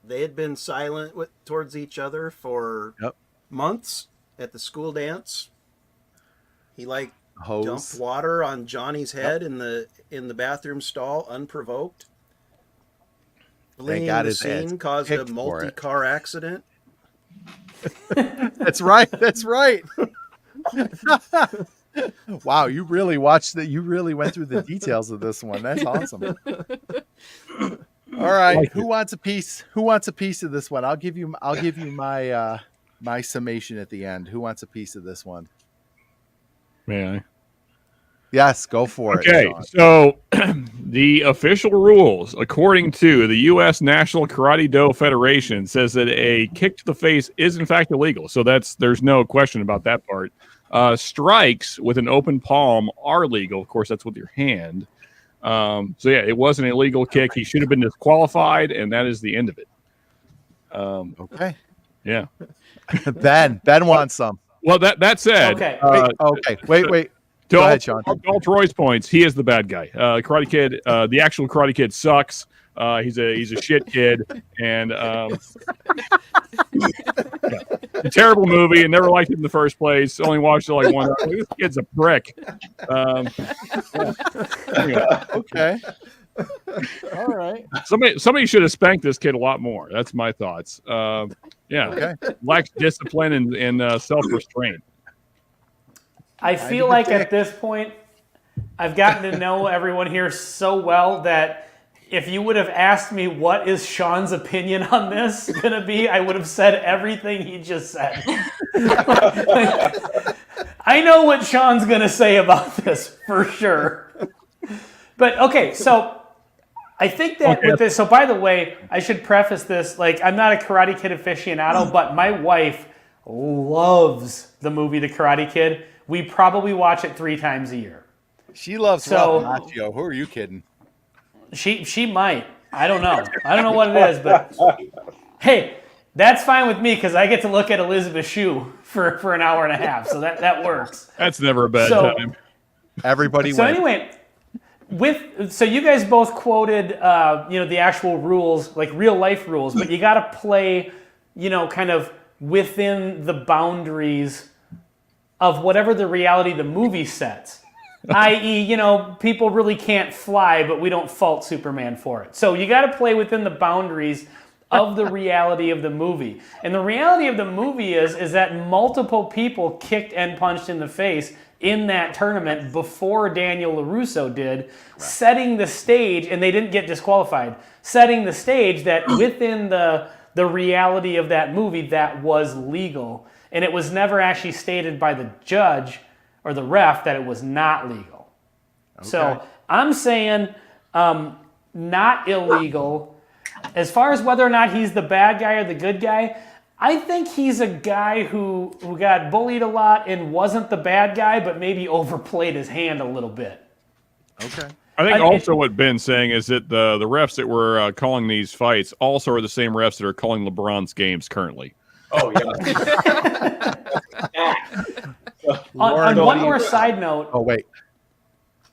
they had been silent towards each other for months. At the school dance, he dumped water on Johnny's head in the bathroom stall unprovoked. Fleeing the scene caused a multi-car accident. That's right. That's right. Wow, you really watched that. You really went through the details of this one. That's awesome. All right, who wants a piece? Who wants a piece of this one? I'll give you my my summation at the end. Who wants a piece of this one? May I? Yes, go for it. Okay, so the official rules, according to the U.S. National Karate Do Federation, says that a kick to the face is in fact illegal. So there's no question about that part. Strikes with an open palm are legal. Of course, that's with your hand. So yeah, it was an illegal kick. He should have been disqualified, and that is the end of it. Okay. Yeah. Ben wants some. Well, that said. Okay. Wait. Go ahead, Sean. All Troy's points, he is the bad guy. Karate Kid, the actual Karate Kid sucks. He's a shit kid, and a terrible movie, and never liked it in the first place. Only watched it like one time. This kid's a prick. Anyway. Okay. All right. Somebody should have spanked this kid a lot more. That's my thoughts. Okay. Lacks discipline and self-restraint. I feel like at this point, I've gotten to know everyone here so well that if you would have asked me what is Sean's opinion on this going to be, I would have said everything he just said. I know what Sean's going to say about this for sure. But okay, so I think that with this, so by the way, I should preface this, like I'm not a Karate Kid aficionado, but my wife loves the movie The Karate Kid. We probably watch it 3 times a year. She loves Ralph Macchio. Who are you kidding? She might. I don't know. I don't know what it is, but hey, that's fine with me because I get to look at Elizabeth Shue for an hour and a half, so that works. That's never a bad time. Everybody So wins. anyway, so you guys both quoted the actual rules, like real life rules, but you got to play, kind of within the boundaries of whatever the reality the movie sets. I.e., people really can't fly, but we don't fault Superman for it. So you got to play within the boundaries of the reality of the movie. And the reality of the movie is that multiple people kicked and punched in the face in that tournament before Daniel LaRusso did, setting the stage, and they didn't get disqualified, setting the stage that within the reality of that movie that was legal. And it was never actually stated by the judge or the ref that it was not legal. Okay. So I'm saying not illegal. As far as whether or not he's the bad guy or the good guy, I think he's a guy who got bullied a lot and wasn't the bad guy, but maybe overplayed his hand a little bit. Okay. I think also what Ben's saying is that the refs that were calling these fights also are the same refs that are calling LeBron's games currently. Oh, yeah. on one more side note. Oh, wait.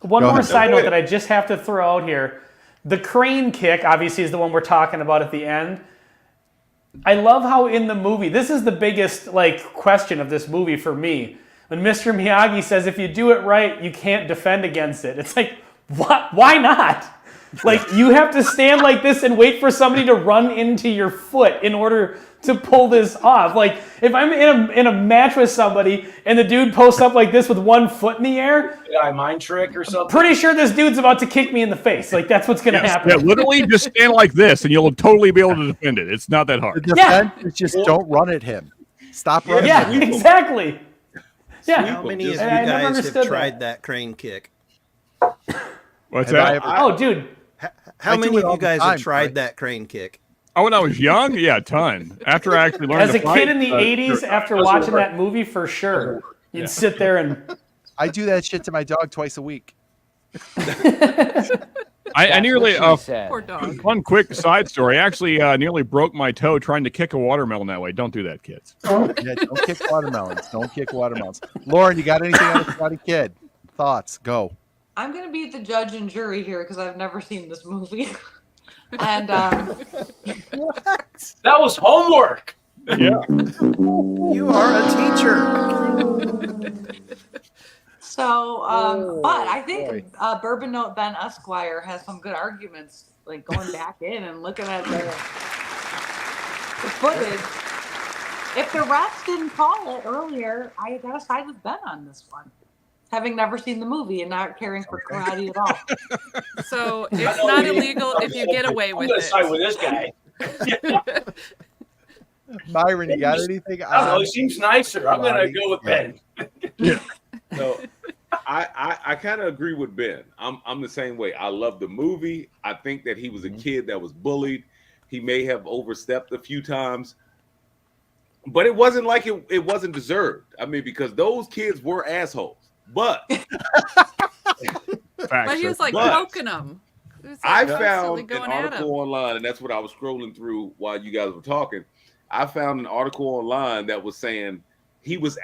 One more side note that I just have to throw out here. The crane kick, obviously, is the one we're talking about at the end. I love how in the movie, this is the biggest question of this movie for me. When Mr. Miyagi says, if you do it right, you can't defend against it. It's like, what? Why not? You have to stand like this and wait for somebody to run into your foot in order to pull this off. If I'm in a match with somebody and the dude posts up like this with one foot in the air, mind trick or something. Pretty sure this dude's about to kick me in the face. That's what's going to happen. Yeah, literally just stand like this and you'll totally be able to defend it. It's not that hard. The defense is just don't run at him. Stop running. Yeah, exactly. Yeah. How many of you guys have tried that crane kick? What's that? Oh, dude. How I do many it of all you the guys time, have tried right? that crane kick? Oh, when I was young, yeah, a ton. After I actually learned As to a fight, kid in the 80s, after doesn't watching work. that movie, for sure, you'd Yeah. sit there and. I do that shit to my dog twice a week. I That's nearly what she said. Poor dog. one quick side story. I actually nearly broke my toe trying to kick a watermelon that way. Don't do that, kids. Yeah, don't kick watermelons. Don't kick watermelons. Lauren, you got anything on the Karate Kid? Thoughts? Go. I'm gonna be the judge and jury here because I've never seen this movie. And That was homework. Yeah. You are a teacher. so, but I boy. think Bourbon Note Ben Esquire has some good arguments, like going back in and looking at the footage. If the refs didn't call it earlier, I gotta side with Ben on this one. Having never seen the movie and not caring for karate at all. So it's not illegal if you get away with I'm gonna it. side with this guy. Myron, you got anything? I don't know. He seems nicer. I'm gonna go with Ben. So I kind of agree with Ben. I'm the same way. I love the movie. I think that he was a kid that was bullied. He may have overstepped a few times, but it wasn't like it wasn't deserved. I mean, because those kids were assholes. But But he was like But poking them. I Constantly found an going at him. article online, and that's what I was scrolling through while you guys were talking. I found an article online that was saying he was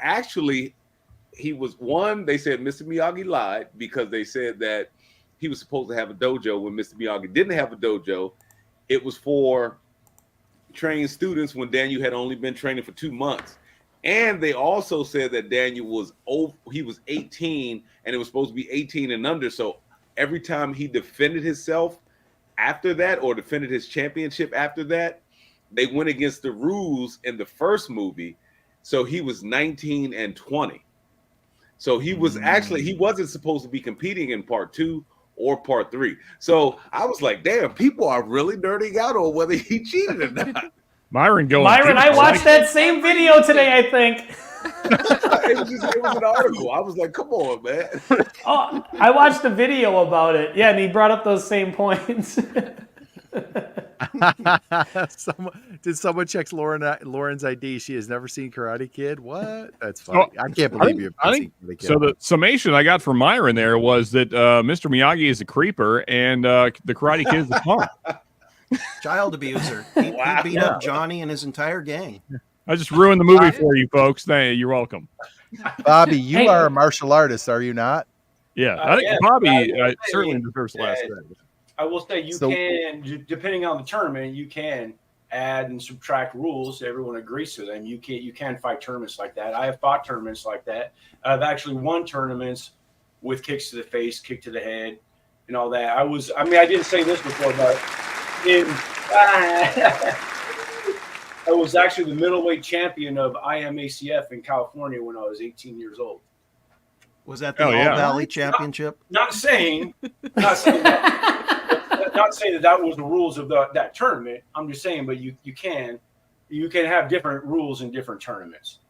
one. They said Mr. Miyagi lied because they said that he was supposed to have a dojo when Mr. Miyagi didn't have a dojo. It was for trained students when Daniel had only been training for 2 months. And they also said that Daniel was 18 and it was supposed to be 18 and under. So every time he defended himself after that or defended his championship after that, they went against the rules in the first movie. So he was 19 and 20. So he was he wasn't supposed to be competing in part 2 or part 3. So I was like, damn, people are really nerding out on whether he cheated or not. Myron going. Myron, I watched that same video today, I think. It was an article. I was like, come on, man. Oh, I watched a video about it. Yeah, and he brought up those same points. Did someone check Lauren's ID? She has never seen Karate Kid. What? That's funny. I can't believe you. I think so. The summation I got from Myron there was that Mr. Miyagi is a creeper and the Karate Kid is a punk. Child abuser. He beat up Johnny and his entire gang. I just ruined the movie for you folks. You're welcome. Bobby, you are a martial artist, are you not? Yeah, I think yeah, Bobby I certainly deserves the last yeah. credit. I will say you can, depending on the tournament, you can add and subtract rules. Everyone agrees to them. You can fight tournaments like that. I have fought tournaments like that. I've actually won tournaments with kicks to the face, kick to the head, and all that. I didn't say this before, but I was actually the middleweight champion of IMACF in California when I was 18 years old. Was that the All Valley Championship? Not saying that, not saying that was the rules of that tournament. I'm just saying, but you can have different rules in different tournaments.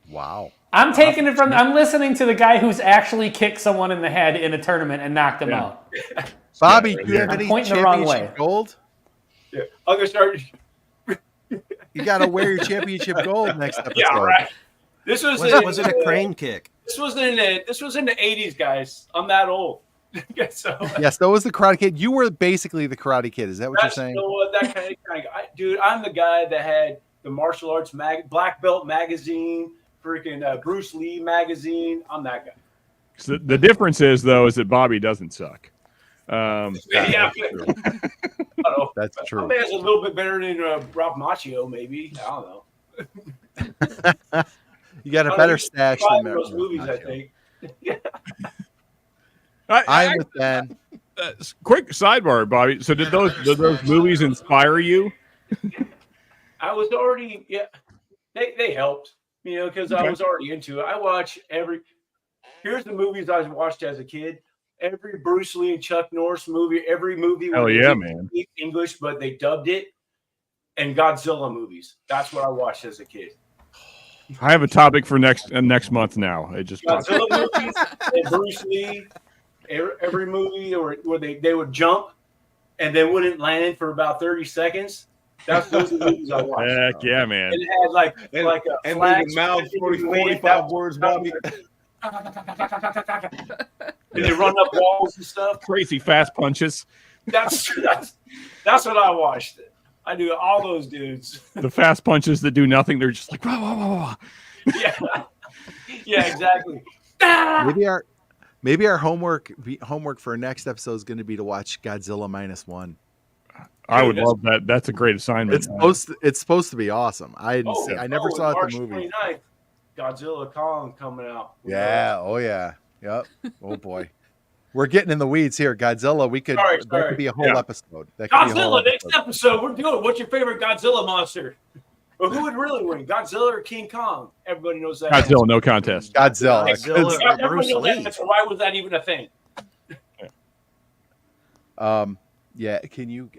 Wow. I'm taking it from. I'm listening to the guy who's actually kicked someone in the head in a tournament and knocked them out. Bobby, do you have I'm any pointing the wrong championship way. gold? Yeah, I'm gonna start. You got to wear your championship gold next episode. Yeah, right. This was it a crane kick? This was in the 80s, guys. I'm that old. So, Yes, that was the Karate Kid. You were basically the Karate Kid. Is that what you're saying? That kind of guy. Dude, I'm the guy that had the martial arts Black Belt magazine, freaking Bruce Lee magazine. I'm that guy. So the difference is that Bobby doesn't suck. Yeah, That's true. I mean, it's a little bit better than Rob Macchio, maybe. I don't know. You got a better stash than those movies, I think. I'm with Ben. Quick sidebar, Bobby. So did those movies inspire you? I was already they helped, because I was already into it. I watch here's the movies I watched as a kid. Every Bruce Lee and Chuck Norris movie, every movie Oh yeah, man. speak English, but they dubbed it, and Godzilla movies. That's what I watched as a kid. I have a topic for next month now. It just Godzilla movies and Bruce Lee. Every movie where they would jump and then wouldn't land for about 30 seconds. Those are the movies I watched. Heck yeah, man. And it had like And, a and flag then mouth spinning 40, in the wind. 45 words, Bobby. And they run up walls and stuff. Crazy fast punches. That's what I watched. I knew all those dudes. The fast punches that do nothing. They're just like, wah, wah, wah, wah. Yeah, exactly. Maybe our homework for next episode is going to be to watch Godzilla -1. I would love that. That's a great assignment. It's supposed to be awesome. I never saw March it the movie. 29th, Godzilla Kong coming out. Yeah. Oh yeah. Yep. Oh boy. We're getting in the weeds here. Godzilla. That could be a whole episode. That could be a whole Godzilla, next episode, we're doing what's your favorite Godzilla monster? Well, who would really win, Godzilla or King Kong? Everybody knows that. Godzilla, no contest. Godzilla. Godzilla. Everybody knows that answer. Why was that even a thing? Yeah. Can you?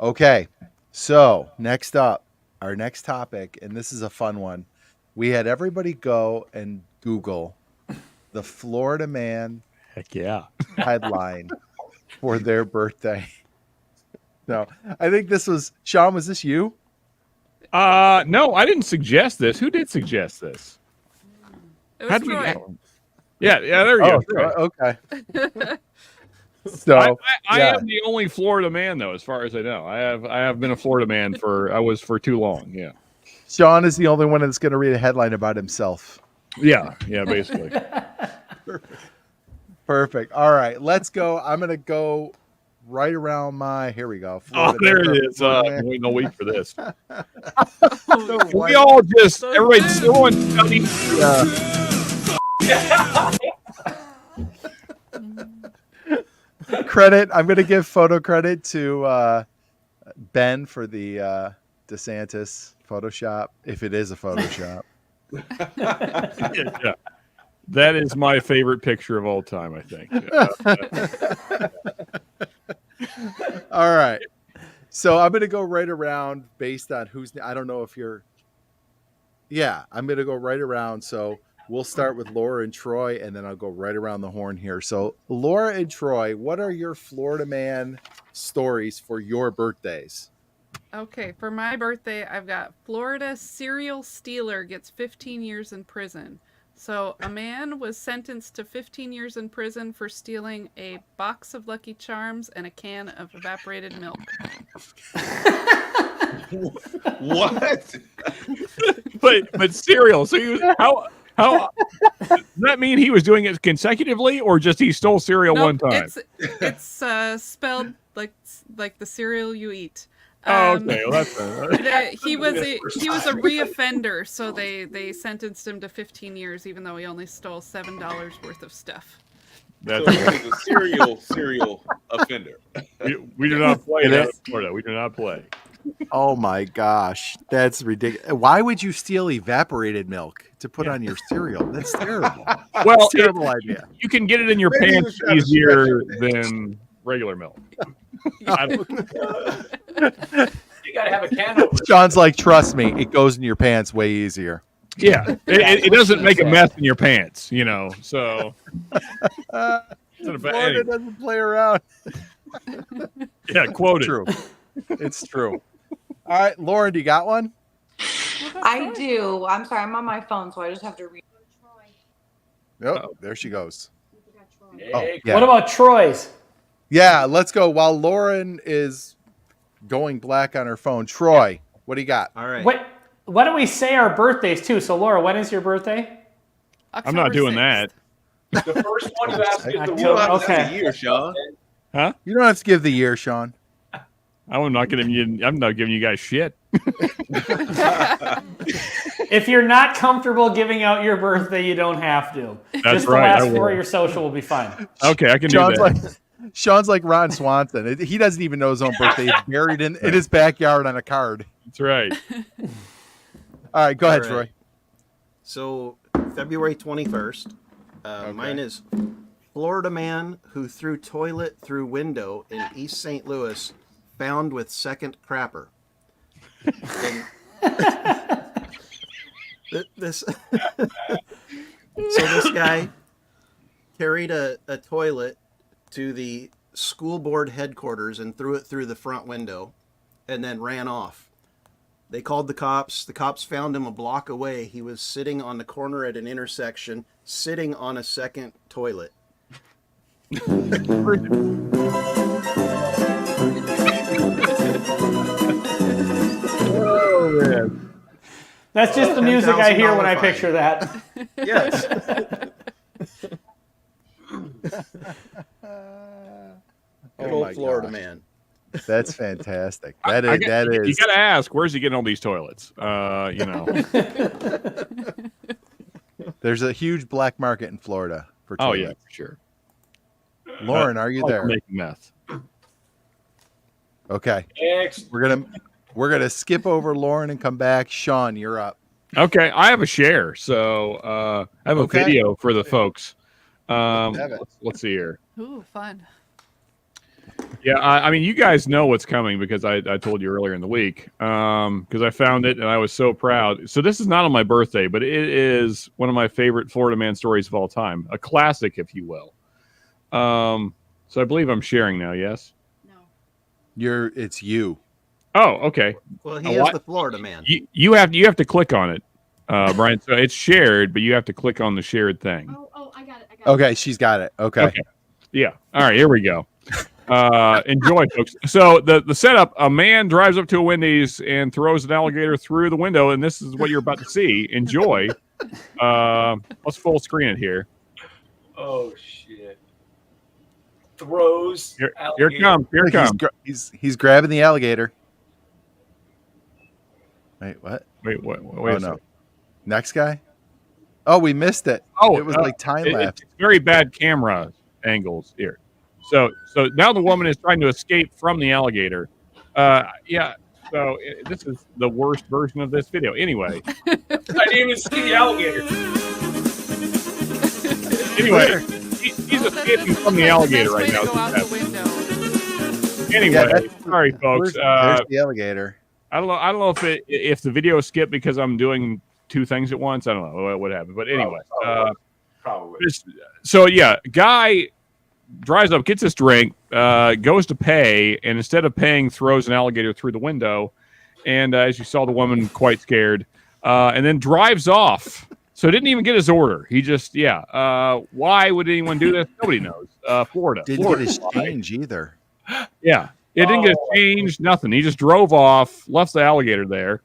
Okay. So next up, our next topic, and this is a fun one. We had everybody go and Google the Florida Man Heck yeah. headline for their birthday. No, I think this was Sean. Was this you? No, I didn't suggest this. Who did suggest this? It was How'd we- Troy. Yeah, there you go. Okay. So I yeah. am the only Florida man, though, as far as I know. I have been a Florida man for too long. Yeah. Sean is the only one that's going to read a headline about himself. Yeah, basically. Perfect. All right, let's go. I'm going to go right around my. Here we go. Oh, Florida there Man, it is. Florida Man. Waiting a week for this. We all just everyone study. Credit. I'm going to give photo credit to Ben for the DeSantis Photoshop, if it is a Photoshop. Yeah. That is my favorite picture of all time, I think. All right. So I'm going to go right around based on I don't know if you're. Yeah, I'm going to go right around. So we'll start with Laura and Troy, and then I'll go right around the horn here. So Laura and Troy, what are your Florida Man stories for your birthdays? Okay, for my birthday, I've got Florida serial stealer gets 15 years in prison. So a man was sentenced to 15 years in prison for stealing a box of Lucky Charms and a can of evaporated milk. What? but cereal. So he was how does that mean he was doing it consecutively, or just he stole cereal one time? It's spelled like the cereal you eat. Okay, well, that's He was a reoffender, so they sentenced him to 15 years, even though he only stole $7 worth of stuff. So he's a serial offender. We do not play that in Florida. We do not play. Oh my gosh, that's ridiculous. Why would you steal evaporated milk to put on your cereal? That's terrible. Well, That's a terrible idea. You can get it in your Maybe he pants was trying to easier than regular milk. You gotta have a can opener. Sean's like, trust me, it goes in your pants way easier. Yeah, it doesn't make a mess in your pants, so. Florida doesn't play around. Yeah, quote it. True. It's true. All right, Lauren, do you got one? I do. I'm sorry, I'm on my phone, so I just have to read. Oh, there she goes. Hey, Oh, yeah. What about Troy's? Yeah, let's go. While Lauren is going black on her phone, Troy, what do you got? All right. Why don't we say our birthdays too? So Laura, when is your birthday? I'm not doing 6th. that. The first one you asked is the October. one. Okay. Year, Sean. You don't have to give the year, Sean. I'm not giving you guys shit. If you're not comfortable giving out your birthday, you don't have to. That's Just right, I the last 4 will. of your social will be fine. Okay, I can do Sean's that. Sean's like Ron Swanson. He doesn't even know his own birthday. It's buried in his backyard on a card. That's right. All right, go ahead, All Troy. right. So February 21st. Mine is Florida man who threw toilet through window in East St. Louis found with second crapper. So this guy carried a toilet to the school board headquarters and threw it through the front window and then ran off. They called the cops. The cops found him a block away. He was sitting on the corner at an intersection, sitting on a second toilet. Oh, man. That's just the music I hear when I $10,000 picture that. Yes. Good Oh my old Florida gosh. man. That's fantastic. I That You is. got to ask, where's he getting all these toilets? You know. There's a huge black market in Florida for Oh toilets. yeah, for sure. Lauren, are you Like there? making meth. Okay. Next. We're gonna skip over Lauren and come back. Sean, you're up. Okay, I have a share, so I have a Okay. video for the folks. Have it. Let's see here. Ooh, fun. Yeah, I mean, you guys know what's coming because I told you earlier in the week because I found it and I was so proud. So this is not on my birthday, but it is one of my favorite Florida man stories of all time, a classic, if you will. So I believe I'm sharing now. Yes. It's you. Oh, okay. Well, he A is what? the Florida man. You have to click on it, Brian. So it's shared, but you have to click on the shared thing. Oh, I got it. Okay, she's got it. Okay. Yeah. All right. Here we go. Enjoy, folks. So the setup: a man drives up to a Wendy's and throws an alligator through the window, and this is what you're about to see. Enjoy. Let's full screen it here. Oh shit! Throws. Here it alligator. comes. Here it comes. He's grabbing the alligator. Wait, what? Wait a Oh no. second. Next guy? Oh, we missed it. Oh, It was like time lapse. It's very bad camera angles here. So now the woman is trying to escape from the alligator. Yeah. So this is the worst version of this video. Anyway. I didn't even see the alligator. Anyway, he's escaping from the alligator right now. Go out the window. Anyway, that's- sorry, folks. There's the alligator. I don't know if the video skipped because I'm doing two things at once. I don't know what happened, but anyway. Probably. So yeah, guy drives up, gets his drink, goes to pay, and instead of paying, throws an alligator through the window. And as you saw, the woman quite scared, and then drives off. So didn't even get his order. He just why would anyone do this? Nobody knows. Florida. Didn't Florida, get his why? change either. Yeah, it didn't get changed. Nothing. He just drove off, left the alligator there.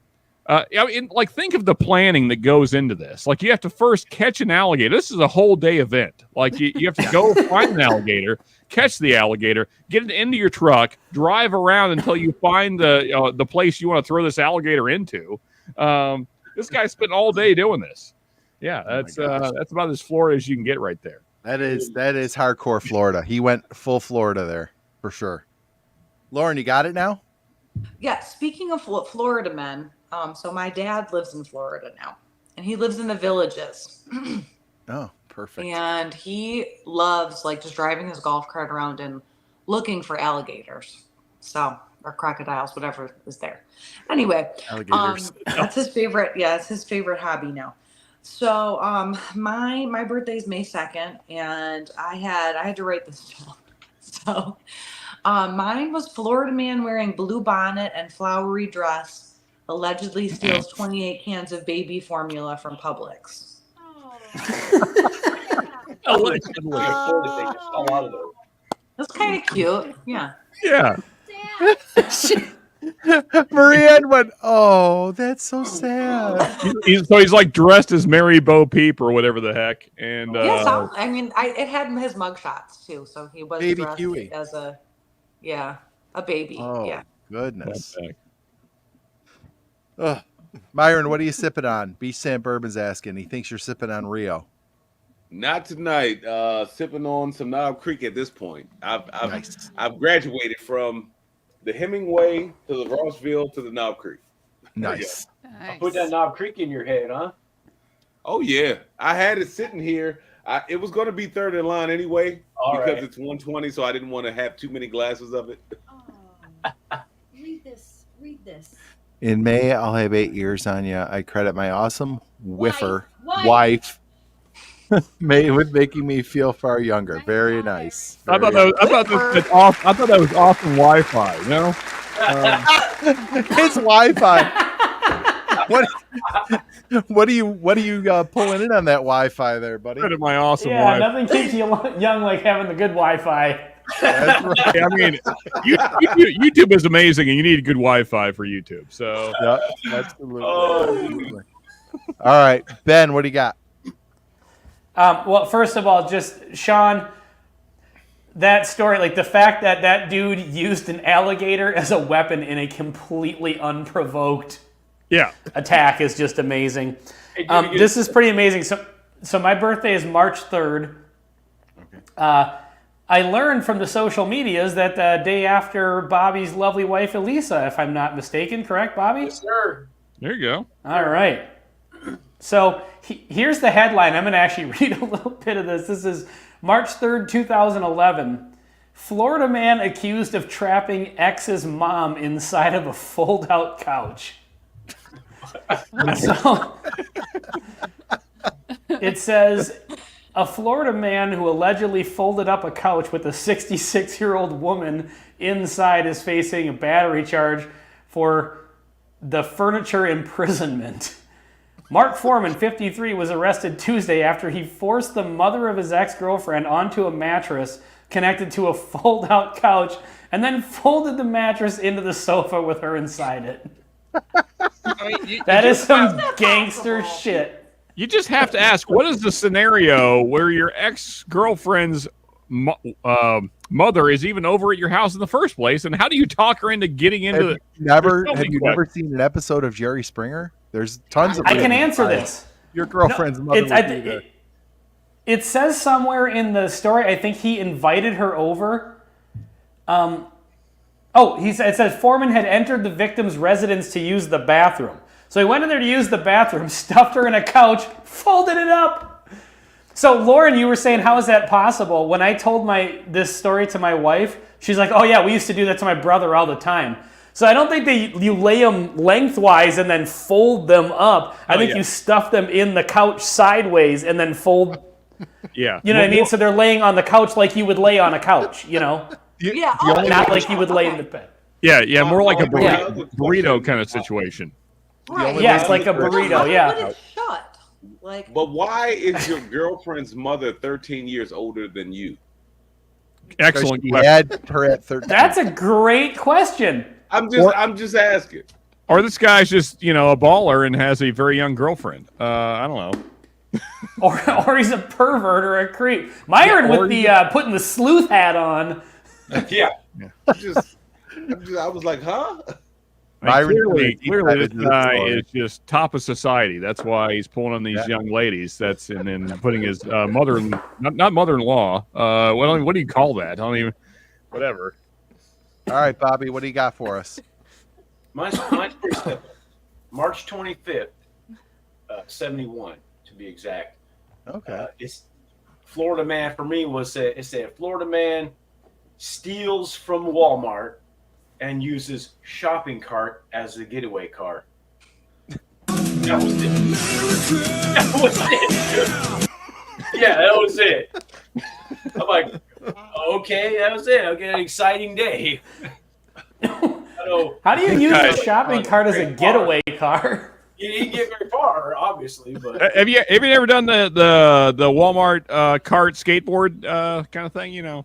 I mean, like, think of the planning that goes into this. Like, you have to first catch an alligator. This is a whole day event. Like, you have to go find an alligator, catch the alligator, get it into your truck, drive around until you find the place you want to throw this alligator into. This guy's spent all day doing this. Yeah, that's about as Florida as you can get right there. That is hardcore Florida. He went full Florida there for sure. Lauren, you got it now? Yeah, speaking of Florida men, so my dad lives in Florida now, and he lives in the Villages. Oh, perfect. And he loves like just driving his golf cart around and looking for alligators. So, or crocodiles, whatever is there. Anyway, Alligators. that's his favorite. Yeah, it's his favorite hobby now. So, my birthday is May 2nd, and I had to write this down. So, mine was Florida man wearing blue bonnet and flowery dress allegedly steals 28 cans of baby formula from Publix. Allegedly. A lot of those. That's kind of cute. Yeah. Yeah. Marianne went, oh, that's so sad. He's like dressed as Mary Bo Peep or whatever the heck. And Yeah, I mean, it had his mugshots too, so he was Baby dressed Huey. as a baby. Oh, Yeah. goodness. Ugh. Myron, what are you sipping on? B. Sam Bourbon's asking. He thinks you're sipping on Rio. Not tonight. Sipping on some Knob Creek at this point. Nice. I've graduated from the Hemingway to the Rossville to the Knob Creek. Nice. Nice. Put that Knob Creek in your head, huh? Oh yeah, I had it sitting here. It was going to be third in line anyway because it's 120, so I didn't want to have too many glasses of it. Read this. Read this. In May, I'll have 8 years on you. I credit my awesome whiffer Wife. wife making me feel far younger. Very nice. I thought Very that was awesome Wi-Fi. You know, it's Wi-Fi. What are you pulling in on that Wi-Fi there, buddy? rid of my awesome Yeah, Wi-Fi. nothing keeps you young like having the good Wi-Fi. That's right. I mean, YouTube is amazing, and you need good Wi-Fi for YouTube. So, Yeah, absolutely. All right, Ben, what do you got? Well, first of all, just Sean, that story, like the fact that that dude used an alligator as a weapon in a completely unprovoked yeah, attack is just amazing. Hey, dude, This is pretty amazing. So my birthday is March 3rd. I learned from the social medias that the day after Bobby's lovely wife Elisa, if I'm not mistaken, correct, Bobby? Yes, sir. there you go. All right. So here's the headline. I'm going to actually read a little bit of this. This is March 3rd, 2011. Florida man accused of trapping ex's mom inside of a fold-out couch. So it says, a Florida man who allegedly folded up a couch with a 66-year-old woman inside is facing a battery charge for the furniture imprisonment. Mark Foreman, 53, was arrested Tuesday after he forced the mother of his ex-girlfriend onto a mattress connected to a fold-out couch and then folded the mattress into the sofa with her inside it. That is some gangster shit. You just have to ask, what is the scenario where your ex-girlfriend's mother is even over at your house in the first place, and how do you talk her into getting into Have it? you never seen an episode of Jerry Springer? There's tons of. I can reasons answer why this. Your girlfriend's mother. Would be there. It says somewhere in the story, I think he invited her over. It says Foreman had entered the victim's residence to use the bathroom. So he went in there to use the bathroom, stuffed her in a couch, folded it up. So Lauren, you were saying, how is that possible? When I told this story to my wife, she's like, oh yeah, we used to do that to my brother all the time. So I don't think you lay them lengthwise and then fold them up. I think you stuff them in the couch sideways and then fold. Yeah. You know what I mean? So they're laying on the couch like you would lay on a couch, you know? Yeah. Not like you would lay in the bed. Yeah, more like a Yeah. burrito kind of situation. Right. Yeah, it's like a burrito, yeah. But it's shut. Like, But why is your girlfriend's mother 13 years older than you? Excellent She question. had her at 13. That's a great question. I'm just asking. Or this guy's just, a baller and has a very young girlfriend. I don't know. Or he's a pervert or a creep. Myron with the putting the sleuth hat on. Yeah. I was like, huh? Clearly, this guy is just top of society. That's why he's pulling on these young ladies. And then putting his not mother-in-law. What do you call that? I don't even. Whatever. All right, Bobby, what do you got for us? Mine's pretty simple. March 25th, 71 to be exact. Okay. It's Florida man for me it said Florida man steals from Walmart and uses shopping cart as a getaway car. That was it. That was it. Yeah, that was it. I'm like, okay, that was it. Okay, an exciting day. How do you use a shopping cart as a getaway car? You didn't get very far, obviously, but Have you ever done the Walmart cart skateboard kind of thing? Yeah,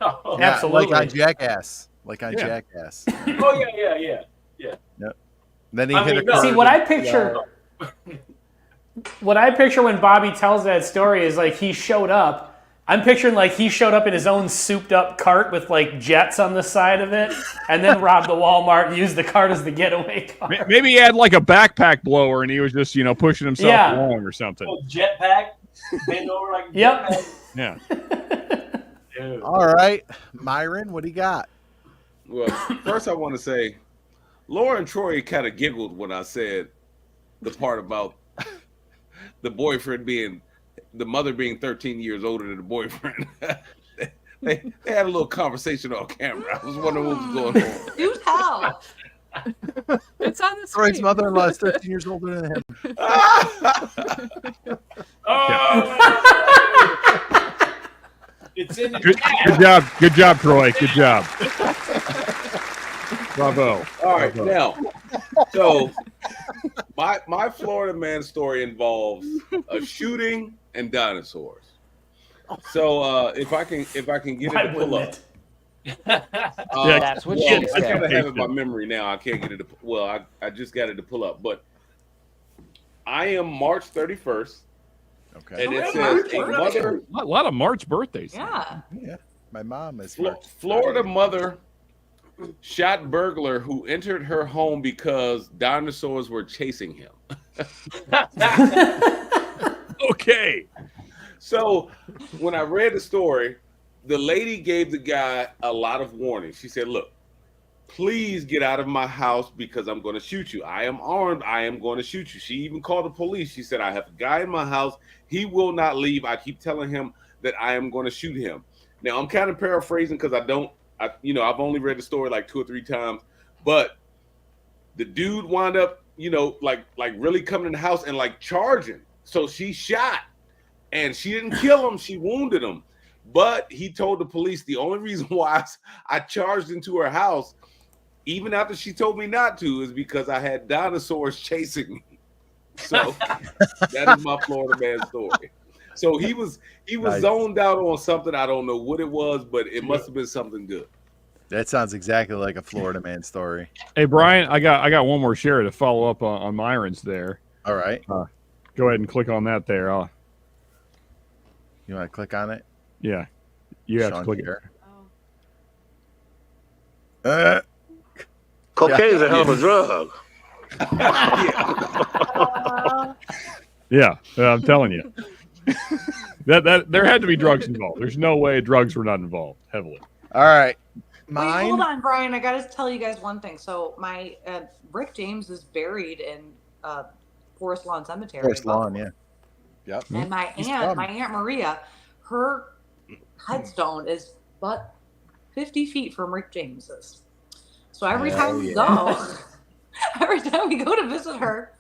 Absolutely. Like on Jackass. Jackass. Oh yeah. Then he I hit mean, a no. curve. See, what I picture when Bobby tells that story is like he showed up. I'm picturing like he showed up in his own souped up cart with like jets on the side of it and then robbed the Walmart and used the cart as the getaway car. Maybe he had like a backpack blower and he was just pushing himself along or something. Oh, jetpack, bend over like a Yep. jetpack. Yeah. Dude. All right, Myron, what do you got? Well, first I want to say, Lauren Troy kind of giggled when I said the part about the mother being 13 years older than the boyfriend. they had a little conversation on camera. I was wondering what was going on. do tell. It's on the Troy's screen. mother-in-law is 13 years older than him. Oh, It's in the Good chat. good job, Troy. Good job. Bravo. All right, Bravo. now, so my Florida man story involves a shooting and dinosaurs. So if I can get Why it to pull wouldn't up. it? That's what well, she I kind said. of have it by memory now. I can't get it to. Well, I just got it to pull up, but I am March 31st, Okay. and it Oh, says a March mother, A lot of March birthdays. Yeah. Yeah. My mom is Florida mother shot burglar who entered her home because dinosaurs were chasing him. Okay. So when I read the story, the lady gave the guy a lot of warning. She said, "Look, please get out of my house because I'm going to shoot you. I am armed. I am going to shoot you." She even called the police. She said, "I have a guy in my house. He will not leave. I keep telling him that I am going to shoot him." Now I'm kind of paraphrasing because I've only read the story like 2 or 3 times, but the dude wound up, like really coming in the house and like charging. So she shot, and she didn't kill him. She wounded him. But he told the police the only reason why I charged into her house, even after she told me not to, is because I had dinosaurs chasing me. So that is my Florida man story. So he was Nice. zoned out on something. I don't know what it was, but it must have been something good. That sounds exactly like a Florida man story. Hey Brian, I got one more share to follow up on Myron's there. All right. Go ahead and click on that there. You want to click on it? Yeah. You have Sean to click here. Oh. Cocaine is a hell of a drug. Yeah, I'm telling you. that there had to be drugs involved. There's no way drugs were not involved heavily. All right. Wait, hold Mine. on, Brian. I gotta tell you guys one thing. So my Rick James is buried in Forest Lawn Cemetery. Forest in Lawn, Buffalo. yeah. Yep. And my He's aunt, from- my Aunt Maria, her headstone is but 50 feet from Rick James's. So every Hell time we yeah. every time we go to visit her,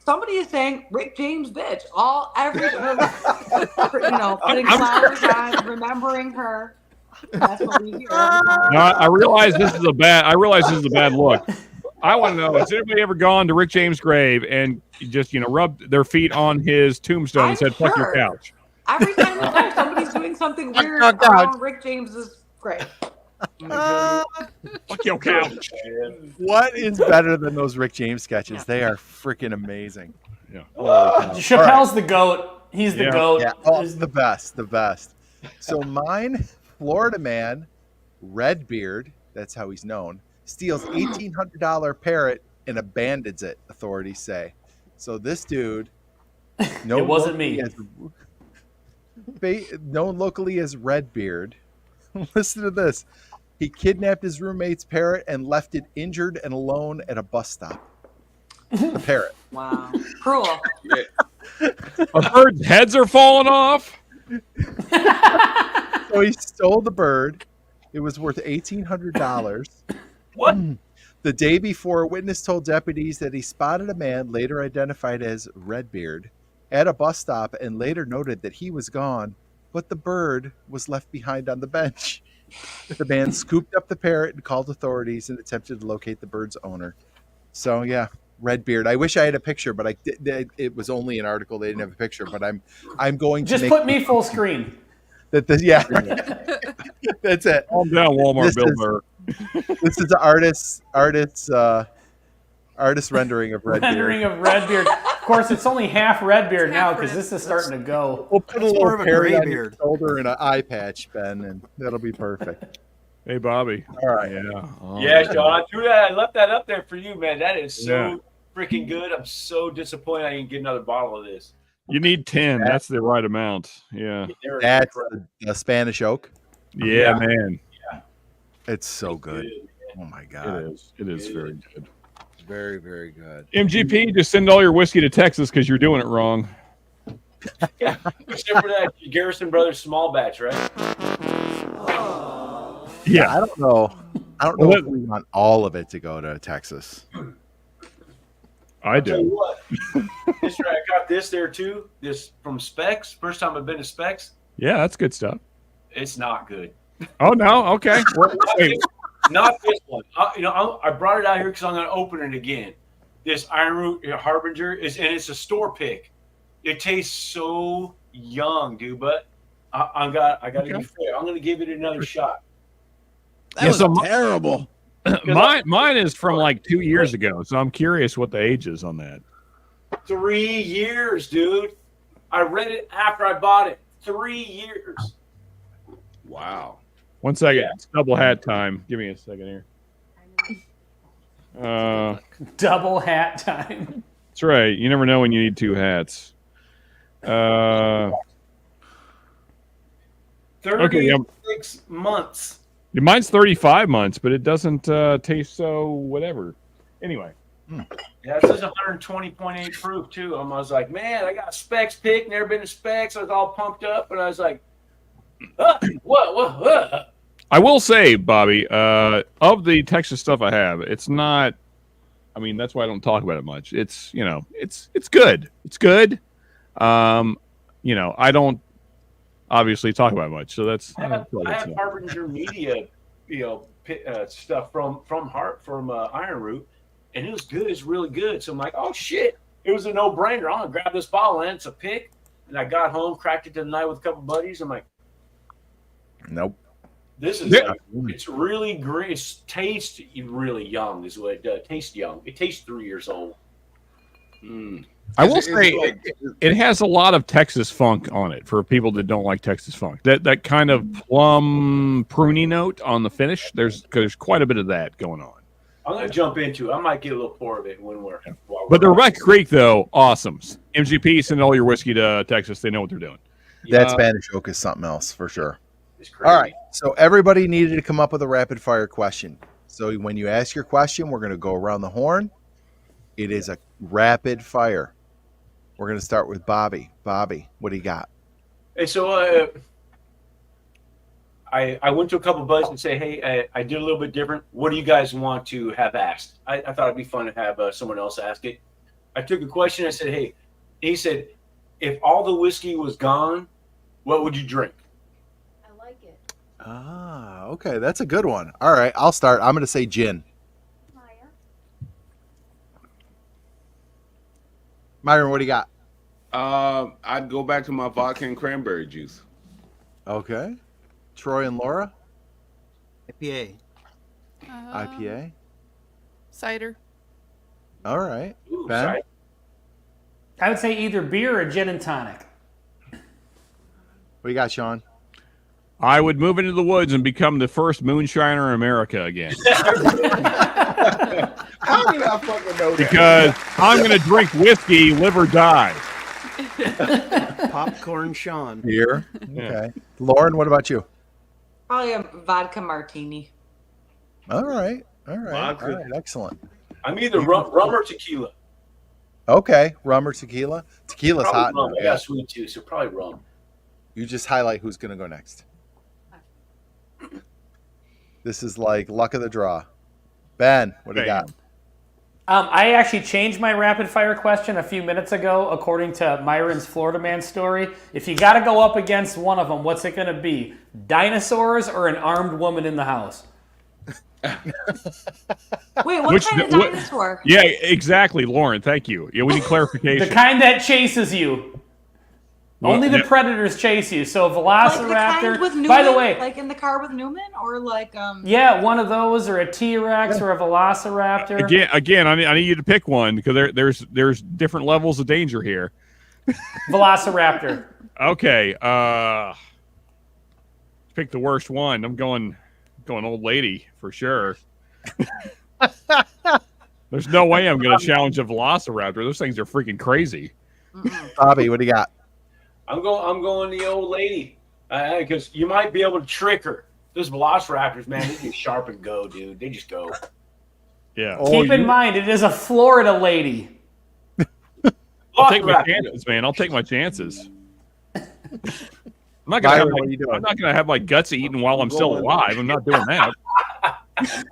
somebody is saying Rick James bitch. Putting flowers on, remembering her. That's what we hear. No, I realize this is a bad look. I want to know, has anybody ever gone to Rick James' grave and just rubbed their feet on his tombstone and said, "Fuck your sure. couch"? Every time we go, somebody's doing something weird your couch. around Rick James's grave. Fuck your couch. What is better than those Rick James sketches? Yeah. They are freaking amazing. Yeah. Holy cow. Chappelle's the goat. He's the Yeah. goat. Yeah. Oh, the best. The best. So mine, Florida man, Redbeard, that's how he's known, steals $1,800 parrot and abandons it, authorities say. So this dude, It wasn't me. known locally as Redbeard. Listen to this. He kidnapped his roommate's parrot and left it injured and alone at a bus stop. The parrot. Wow. Cruel. A bird's heads are falling off. So he stole the bird. It was worth $1,800. What? The day before, a witness told deputies that he spotted a man, later identified as Redbeard, at a bus stop and later noted that he was gone, but the bird was left behind on the bench. The man scooped up the parrot and called authorities and attempted to locate the bird's owner. So, yeah, Redbeard. I wish I had a picture, but it was only an article. They didn't have a picture, but I'm going to Just make put me full screen. that. Yeah, that's it. Calm down, Walmart This Bill is- Burr. This is the artist rendering of Redbeard. Rendering of Redbeard. Of course, it's only half Redbeard It's now half because this is starting to go. We'll put a It's little more of a parrot gray on your beard. shoulder and an eye patch, Ben, and that'll be perfect. Hey, Bobby. All right. Yeah. Oh, Yeah, Sean, I threw that. I left that up there for you, man. That is so Yeah. freaking good. I'm so disappointed I didn't get another bottle of this. You need 10. That's the right amount. Yeah. They're That's incredible. the Spanish oak. Yeah, man. It's so good. Oh my It god. is. It is very good. Very, very good. MGP, just send all your whiskey to Texas because you're doing it wrong. Except for that Garrison Brothers small batch, right? Yeah. I don't know. I don't know Well, if we want all of it to go to Texas. I Tell you do. what, this I got this there too. This from Specs. First time I've been to Specs. Yeah, that's good stuff. It's not good. Oh no, okay. Wait, Not this one. I brought it out here because I'm going to open it again. This Iron Root Harbinger it's a store pick. It tastes so young, dude. But I got to be fair. I'm going to give it another shot. That was terrible. Mine is from like 2 years ago, so I'm curious what the age is on that. 3 years, dude. I read it after I bought it. 3 years. Wow. 1 second. It's double hat time. Give me a second here. Double hat time. That's right. You never know when you need two hats. 36 months. Mine's 35 months, but it doesn't taste so whatever. Anyway. Yeah, it says 120.8 proof too. I was like, man, I got a Specs pick. Never been to Specs. I was all pumped up, but I was like, what? I will say, Bobby, of the Texas stuff I have, it's not. I mean, that's why I don't talk about it much. It's it's good. It's good. I don't obviously talk about it much, so that's. I have Harbinger Media, stuff from Iron Root, and it was good. It's really good. So I'm like, oh shit, it was a no-brainer. I'm gonna grab this bottle, and it's a pick. And I got home, cracked it tonight with a couple buddies. I'm like, nope. This is it's really great. It tastes really young, is what it does. Tastes young. It tastes 3 years old. I will say it has a lot of Texas funk on it for people that don't like Texas funk. That kind of plum pruny note on the finish. There's quite a bit of that going on. I'm gonna jump into it. I might get a little pour of it when we're. But the Rebecca Creek though, awesome. MGP, send all your whiskey to Texas. They know what they're doing. That Spanish oak is something else for sure. All right. So everybody needed to come up with a rapid fire question. So when you ask your question, we're going to go around the horn. It is a rapid fire. We're going to start with Bobby. Bobby, what do you got? Hey, so I went to a couple of buddies and say, hey, I did a little bit different. What do you guys want to have asked? I thought it'd be fun to have someone else ask it. I took a question. I said, hey, he said, if all the whiskey was gone, what would you drink? Ah, okay. That's a good one. All right. I'll start. I'm going to say gin. Myron, what do you got? I'd go back to my vodka and cranberry juice. Okay. Troy and Laura? IPA. IPA? Cider. All right. Ooh, Ben? cider. I would say either beer or gin and tonic. What do you got, Sean? I would move into the woods and become the first moonshiner in America again. How did I fucking know that? Because I'm going to drink whiskey, live or die. Popcorn Sean. Beer. Okay. Lauren, what about you? Probably a vodka martini. All right. All right. Vodka. All right. Excellent. I'm either rum or tequila. Okay. Rum or tequila? Tequila's Probably hot. rum. now, I yeah. got sweet too, so probably rum. You just highlight who's going to go next. This is like luck of the draw. Ben, what do you got? I actually changed my rapid fire question a few minutes ago, according to Myron's Florida Man story. If you got to go up against one of them, what's it going to be? Dinosaurs or an armed woman in the house? Wait, what kind of dinosaur? Yeah, exactly, Lauren. Thank you. Yeah, we need clarification. The kind that chases you. Well, Only the yeah. predators chase you. So Like the Velociraptor. kind with Newman, By the way, like in the car with Newman, or like yeah, one of those, or a T-Rex, or a Velociraptor. Again, I need you to pick one because there's different levels of danger here. Velociraptor. Okay, pick the worst one. I'm going old lady for sure. There's no way I'm going to challenge a Velociraptor. Those things are freaking crazy. Bobby, what do you got? I'm going the old lady because you might be able to trick her. Those Velociraptors, man, they just sharp and go, dude. They just go. Yeah. Keep in mind, it is a Florida lady. I'll take my chances, man. I'll take my chances. I'm not gonna have my guts eaten while I'm still alive. I'm not doing that.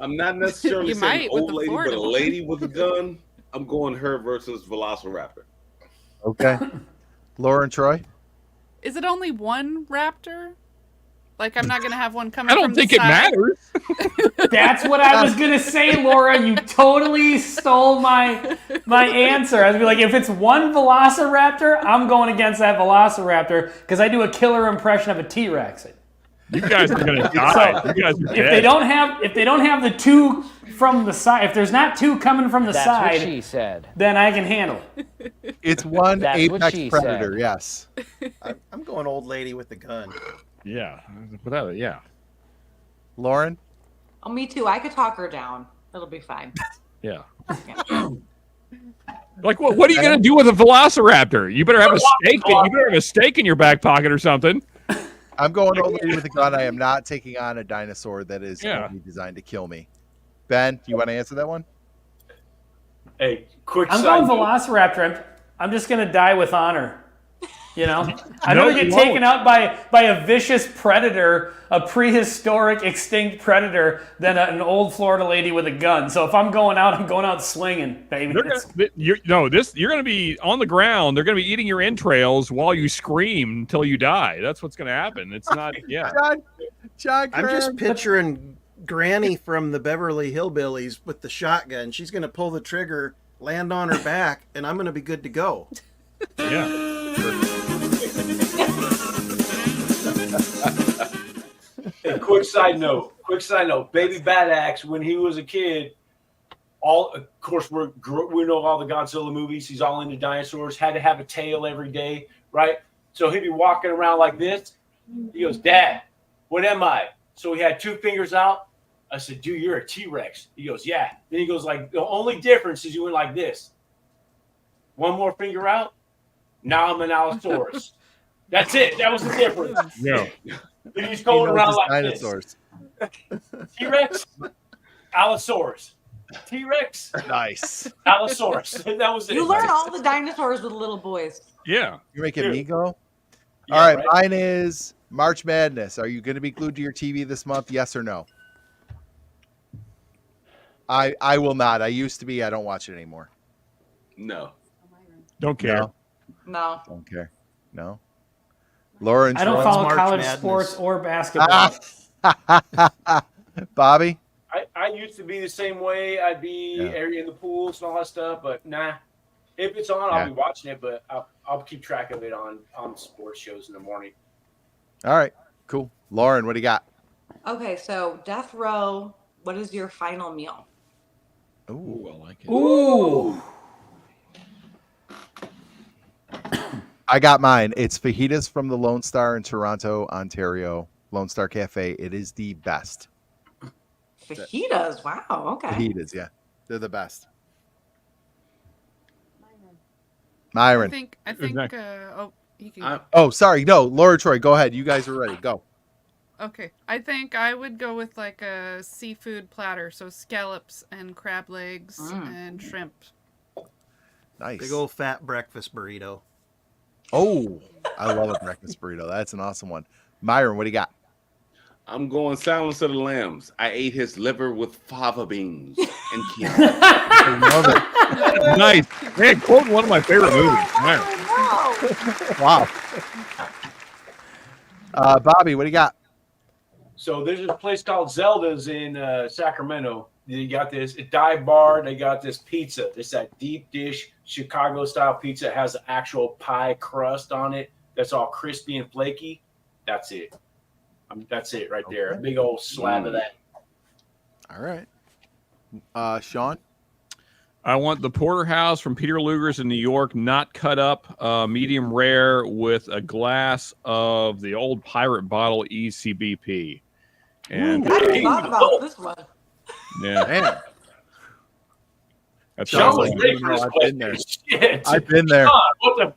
I'm not necessarily You saying might with old the lady, Florida but a one. lady with a gun. I'm going her versus Velociraptor. Okay. Laura and Troy? Is it only one raptor? Like I'm not gonna have one coming. I don't from think the it side. matters. That's what I was gonna say, Laura. You totally stole my answer. I was gonna be like, if it's one Velociraptor, I'm going against that Velociraptor because I do a killer impression of a T-Rex. You guys are gonna die. You guys are If dead. they don't have the two from the side, if there's not two coming from the That's side, what she said. then I can handle it. It's one That's what apex she predator. said. Yes. I'm going old lady with the gun. Yeah, without it, yeah, Lauren. Oh, me too. I could talk her down. It'll be fine. yeah. Like, what are you gonna do with a Velociraptor? You better have a steak. You better have a steak in your back pocket or something. I'm going old lady with a gun. I am not taking on a dinosaur that is Yeah. only designed to kill me. Ben, you want to answer that one? Hey, quick I'm side going note. Velociraptor. I'm just gonna die with honor. You know, I'd No, rather get you taken won't. out by a vicious predator, a prehistoric extinct predator, than an old Florida lady with a gun. So if I'm going out swinging, baby. You're gonna be on the ground. They're gonna be eating your entrails while you scream until you die. That's what's gonna happen. It's not. Yeah. John I'm just picturing Granny from the Beverly Hillbillies with the shotgun. She's going to pull the trigger, land on her back, and I'm going to be good to go. Yeah. Hey, quick side note. Baby Bad Axe, when he was a kid, of course we know all the Godzilla movies. He's all into dinosaurs. Had to have a tail every day, right? So he'd be walking around like this. He goes, "Dad, what am I?" So he had two fingers out. I said, "Dude, you're a T-Rex." He goes, "Yeah." Then he goes like, "The only difference is you went like this. One more finger out. Now I'm an Allosaurus." That's it. That was the difference. Yeah. And he's going around like dinosaurs. this. T-Rex, Allosaurus. T-Rex, Nice. Allosaurus. That was it. You learn all the dinosaurs with little boys. Yeah. You're making Dude. me go? Yeah, All right, mine is March Madness. Are you going to be glued to your TV this month? Yes or no? I will not. I used to be. I don't watch it anymore. No. Don't care. No. No. Don't care. No. Lauren. I don't What's follow March college Madness? sports or basketball. Bobby. I used to be the same way. I'd be in the pools and all that stuff, but nah. If it's on, I'll be watching it, but I'll keep track of it on sports shows in the morning. All right. Cool. Lauren, what do you got? Okay, so Death Row, what is your final meal? Ooh. I like it. Ooh. I got mine. It's fajitas from the Lone Star in Toronto, Ontario. Lone Star Cafe. It is the best. Fajitas. Wow. Okay. Fajitas, yeah. They're the best. I Myron. think. Exactly. You can. Oh, sorry. No, Laura Troy, go ahead. You guys are ready. Go. Okay, I think I would go with like a seafood platter, so scallops and crab legs and shrimp. Nice. Big old fat breakfast burrito. Oh, I love a breakfast burrito. That's an awesome one. Myron, what do you got? I'm going Silence of the Lambs. I ate his liver with fava beans and Chianti. I love it. Nice. Man, quote one of my favorite movies. Man. Wow. Bobby, what do you got? So there's a place called Zelda's in Sacramento. They got this dive bar. They got this pizza. It's that deep dish Chicago style pizza. It has an actual pie crust on it. That's all crispy and flaky. That's it. That's it right there. A big old slab of that. All right. Sean? I want the porterhouse from Peter Luger's in New York, not cut up, medium rare, with a glass of the old pirate bottle ECBP. And I didn't thought about this one. yeah, Man, that's Sean was awesome. ready for this I've been there. question. Shit. I've been there. Sean, what the?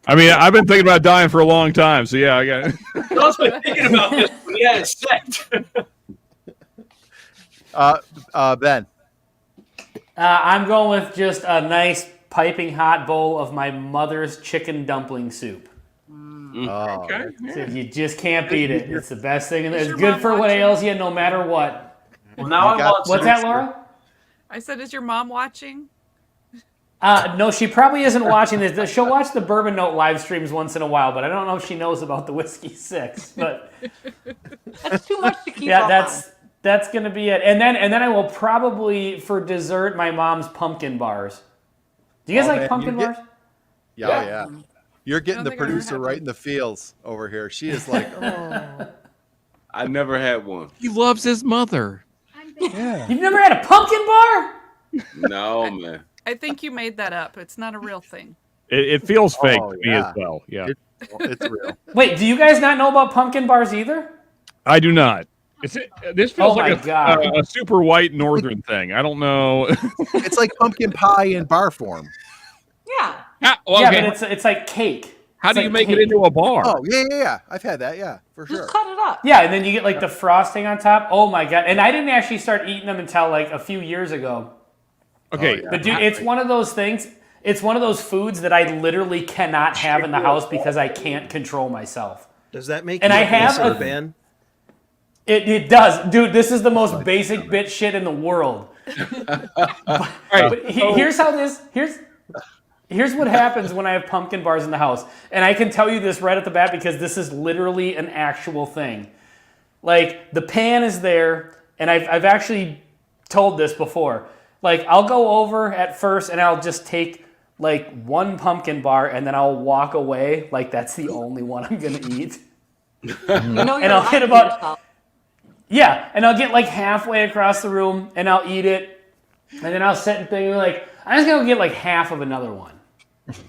I mean, I've been thinking about dying for a long time, so yeah, I got it. Sean's been thinking about this when he had it set. Ben? I'm going with just a nice piping hot bowl of my mother's chicken dumpling soup. Oh, Okay. So you just can't beat it. It's the best thing. And Is it's your good mom for what watching? ails you no matter what. Well, now I got- want What's some. that, Laura? I said, is your mom watching? No, she probably isn't watching this. She'll watch the Bourbon Note live streams once in a while, but I don't know if she knows about the Whiskey Six. But That's too much to keep yeah, up that's gonna be it. And then I will probably for dessert my mom's pumpkin bars. Do you guys like man, pumpkin bars? Yeah. You're getting I don't the think I've ever producer had right one. in the feels over here. She is like, oh. I never had one. He loves his mother. Yeah. You've never had a pumpkin bar? No, man. I think you made that up. It's not a real thing. It feels fake Oh, to me yeah. as well. Yeah, It's real. Wait, do you guys not know about pumpkin bars either? I do not. This feels Oh my like God. a super white northern thing. I don't know. It's like pumpkin pie in bar form. Yeah. Well, Yeah, okay. but it's like cake. How It's do you like make it cake. into a bar? Oh, yeah. I've had that. Yeah, for Just sure. cut it up. Yeah, and then you get like the frosting on top. Oh my God. And I didn't actually start eating them until like a few years ago. Okay, Oh, yeah. But dude, it's one of those things. It's one of those foods that I literally cannot have in the house because I can't control myself. Does that make And you I a have nicer a- Ben? It does, dude. This is the most basic bitch shit in the world. But here's how this here's what happens when I have pumpkin bars in the house, and I can tell you this right at the bat because this is literally an actual thing. Like the pan is there, and I've actually told this before. Like I'll go over at first, and I'll just take like one pumpkin bar, and then I'll walk away like that's the only one I'm gonna eat. You know And I'll hit about. Yeah, and I'll get like halfway across the room, and I'll eat it, and then I'll sit and think like, I'm just gonna get like half of another one.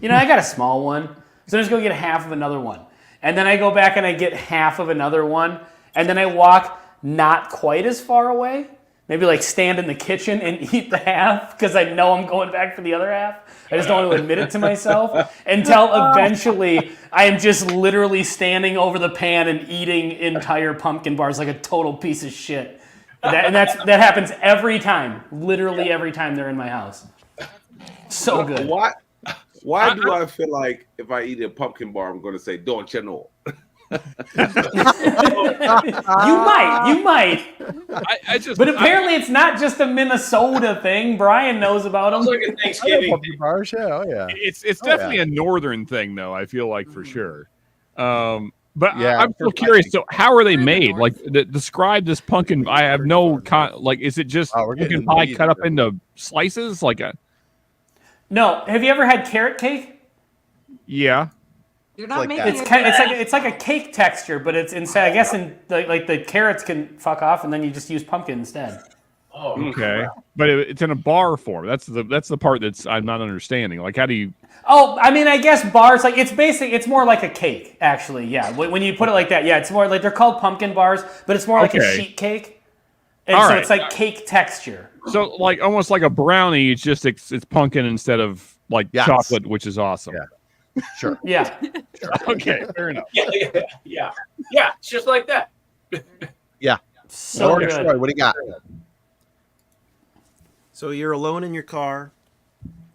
You know, I got a small one, so I'm just gonna get half of another one, and then I go back and I get half of another one, and then I walk not quite as far away, maybe like stand in the kitchen and eat the half because I know I'm going back for the other half. I just don't want to admit it to myself until eventually I am just literally standing over the pan and eating entire pumpkin bars like a total piece of shit. That happens every time, literally every time they're in my house. So good. Why do I feel like if I eat a pumpkin bar, I'm going to say, don't you know? You might. I just. But apparently it's not just a Minnesota thing. Brian knows about them. Look at I know Thanksgiving. pumpkin bars. Yeah, oh yeah. It's definitely a northern thing, though. I feel like for sure. But Yeah, I'm still curious. So, how are they made? Like, describe this pumpkin. I have no like. Is it just Oh, we're getting pumpkin into pie meat cut up here. into slices? Like a No, have you ever had carrot cake? yeah. You're not like making that. it. It's like a cake texture, but it's inside. I guess in like the carrots can fuck off, and then you just use pumpkin instead. Oh, Okay, but it's in a bar form. That's the part that's I'm not understanding. Like, how do you? Oh, I mean, I guess bars like it's basic. It's more like a cake, actually. Yeah, when you put it like that, yeah, it's more like they're called pumpkin bars, but it's more like a Okay. sheet cake, and All so right. it's like cake texture. So, like, almost like a brownie. It's just it's pumpkin instead of like Yes. chocolate, which is awesome. Yeah. Sure. Yeah. Okay, fair enough. yeah. It's just like that. So Lord, good. Troy, what do you got? So you're alone in your car,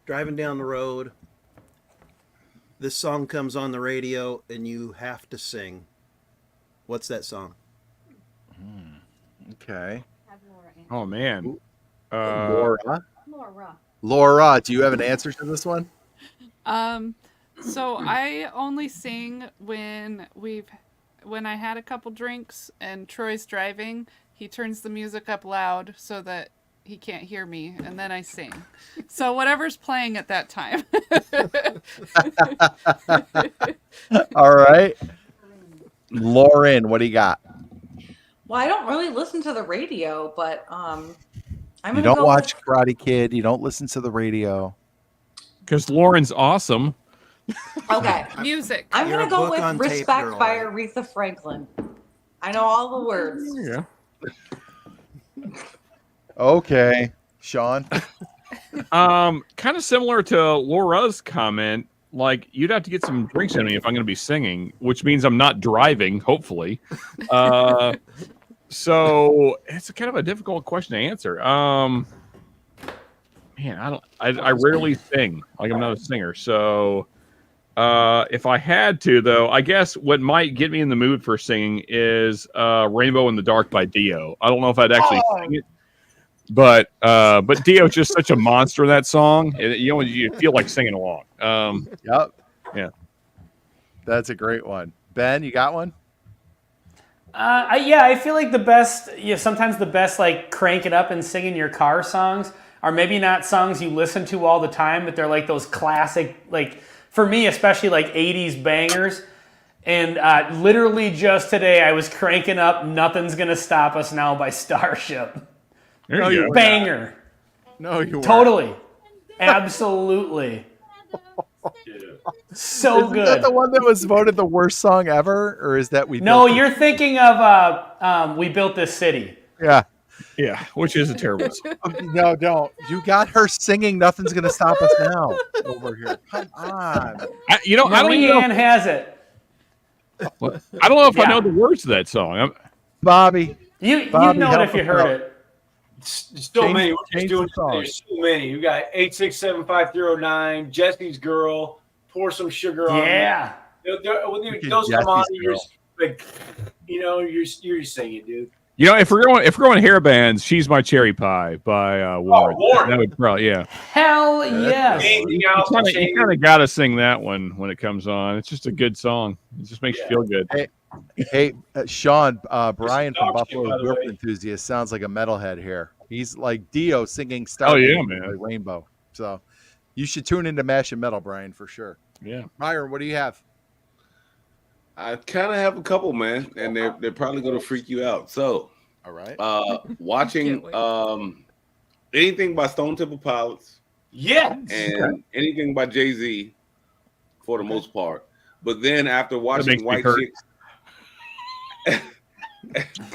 driving down the road. This song comes on the radio, and you have to sing. What's that song? Okay. Oh man. Laura, do you have an answer to this one? So I only sing when I had a couple drinks and Troy's driving. He turns the music up loud so that he can't hear me, and then I sing. So whatever's playing at that time. All right. Lauren, what do you got? Well, I don't really listen to the radio, but I'm You gonna don't go watch Karate Kid. You don't listen to the radio. Because Lauren's awesome. Okay, Music. I'm You're gonna a go book with on tape "Respect" girl, by eh? Aretha Franklin. I know all the words. Yeah. Okay. Sean? Kind of similar to Laura's comment. Like, you'd have to get some drinks in me if I'm going to be singing, which means I'm not driving, hopefully. So it's kind of a difficult question to answer. Man, I rarely sing. Like, I'm not a singer. So if I had to, though, I guess what might get me in the mood for singing is Rainbow in the Dark by Dio. I don't know if I'd actually sing it. But Dio's just such a monster in that song. You feel like singing along. Yep. Yeah. That's a great one. Ben, you got one? I feel like the best, sometimes the best like crank it up and sing in your car songs are maybe not songs you listen to all the time, but they're like those classic, like for me, especially like 80s bangers. And literally just today I was cranking up Nothing's Gonna Stop Us Now by Starship. There you go. Banger. No, you weren't. Totally. Absolutely. So Isn't good. that the one that was voted the worst song ever? Or is that No, you're thinking of We Built This City. Yeah. Yeah, which is a terrible song. No, don't. You got her singing Nothing's Gonna Stop Us Now over here. Come on. I don't know. Marianne has it. I don't know if I Yeah. know the words to that song. Bobby. You Bobby, know it help if you us heard out. it. So Change- many. We're change just doing the song. there's so many. You got 8675309, Jesse's Girl, Pour Some Sugar on. Yeah. When those come on, Jesse's you're Girl. just like, you're singing, dude. If we're going hair bands, She's My Cherry Pie by Warren. Warren. That would probably Hell yes. Anything else? You kind of got to sing that one when it comes on. It's just a good song. It just makes you feel good. Hey, Sean, Brian from Starship, by Buffalo the Bills way. Enthusiast sounds like a metalhead here. He's like Dio singing Star Oh, yeah, Wars man. by Rainbow. So you should tune into Mash and Metal, Brian, for sure. Yeah. Myron, what do you have? I kind of have a couple, man, and they're probably going to freak you out. So, All right. watching Can't anything by Stone Temple Pilots Yeah. and anything by Jay-Z for the most part. But then after makes watching me White hurt. Chicks,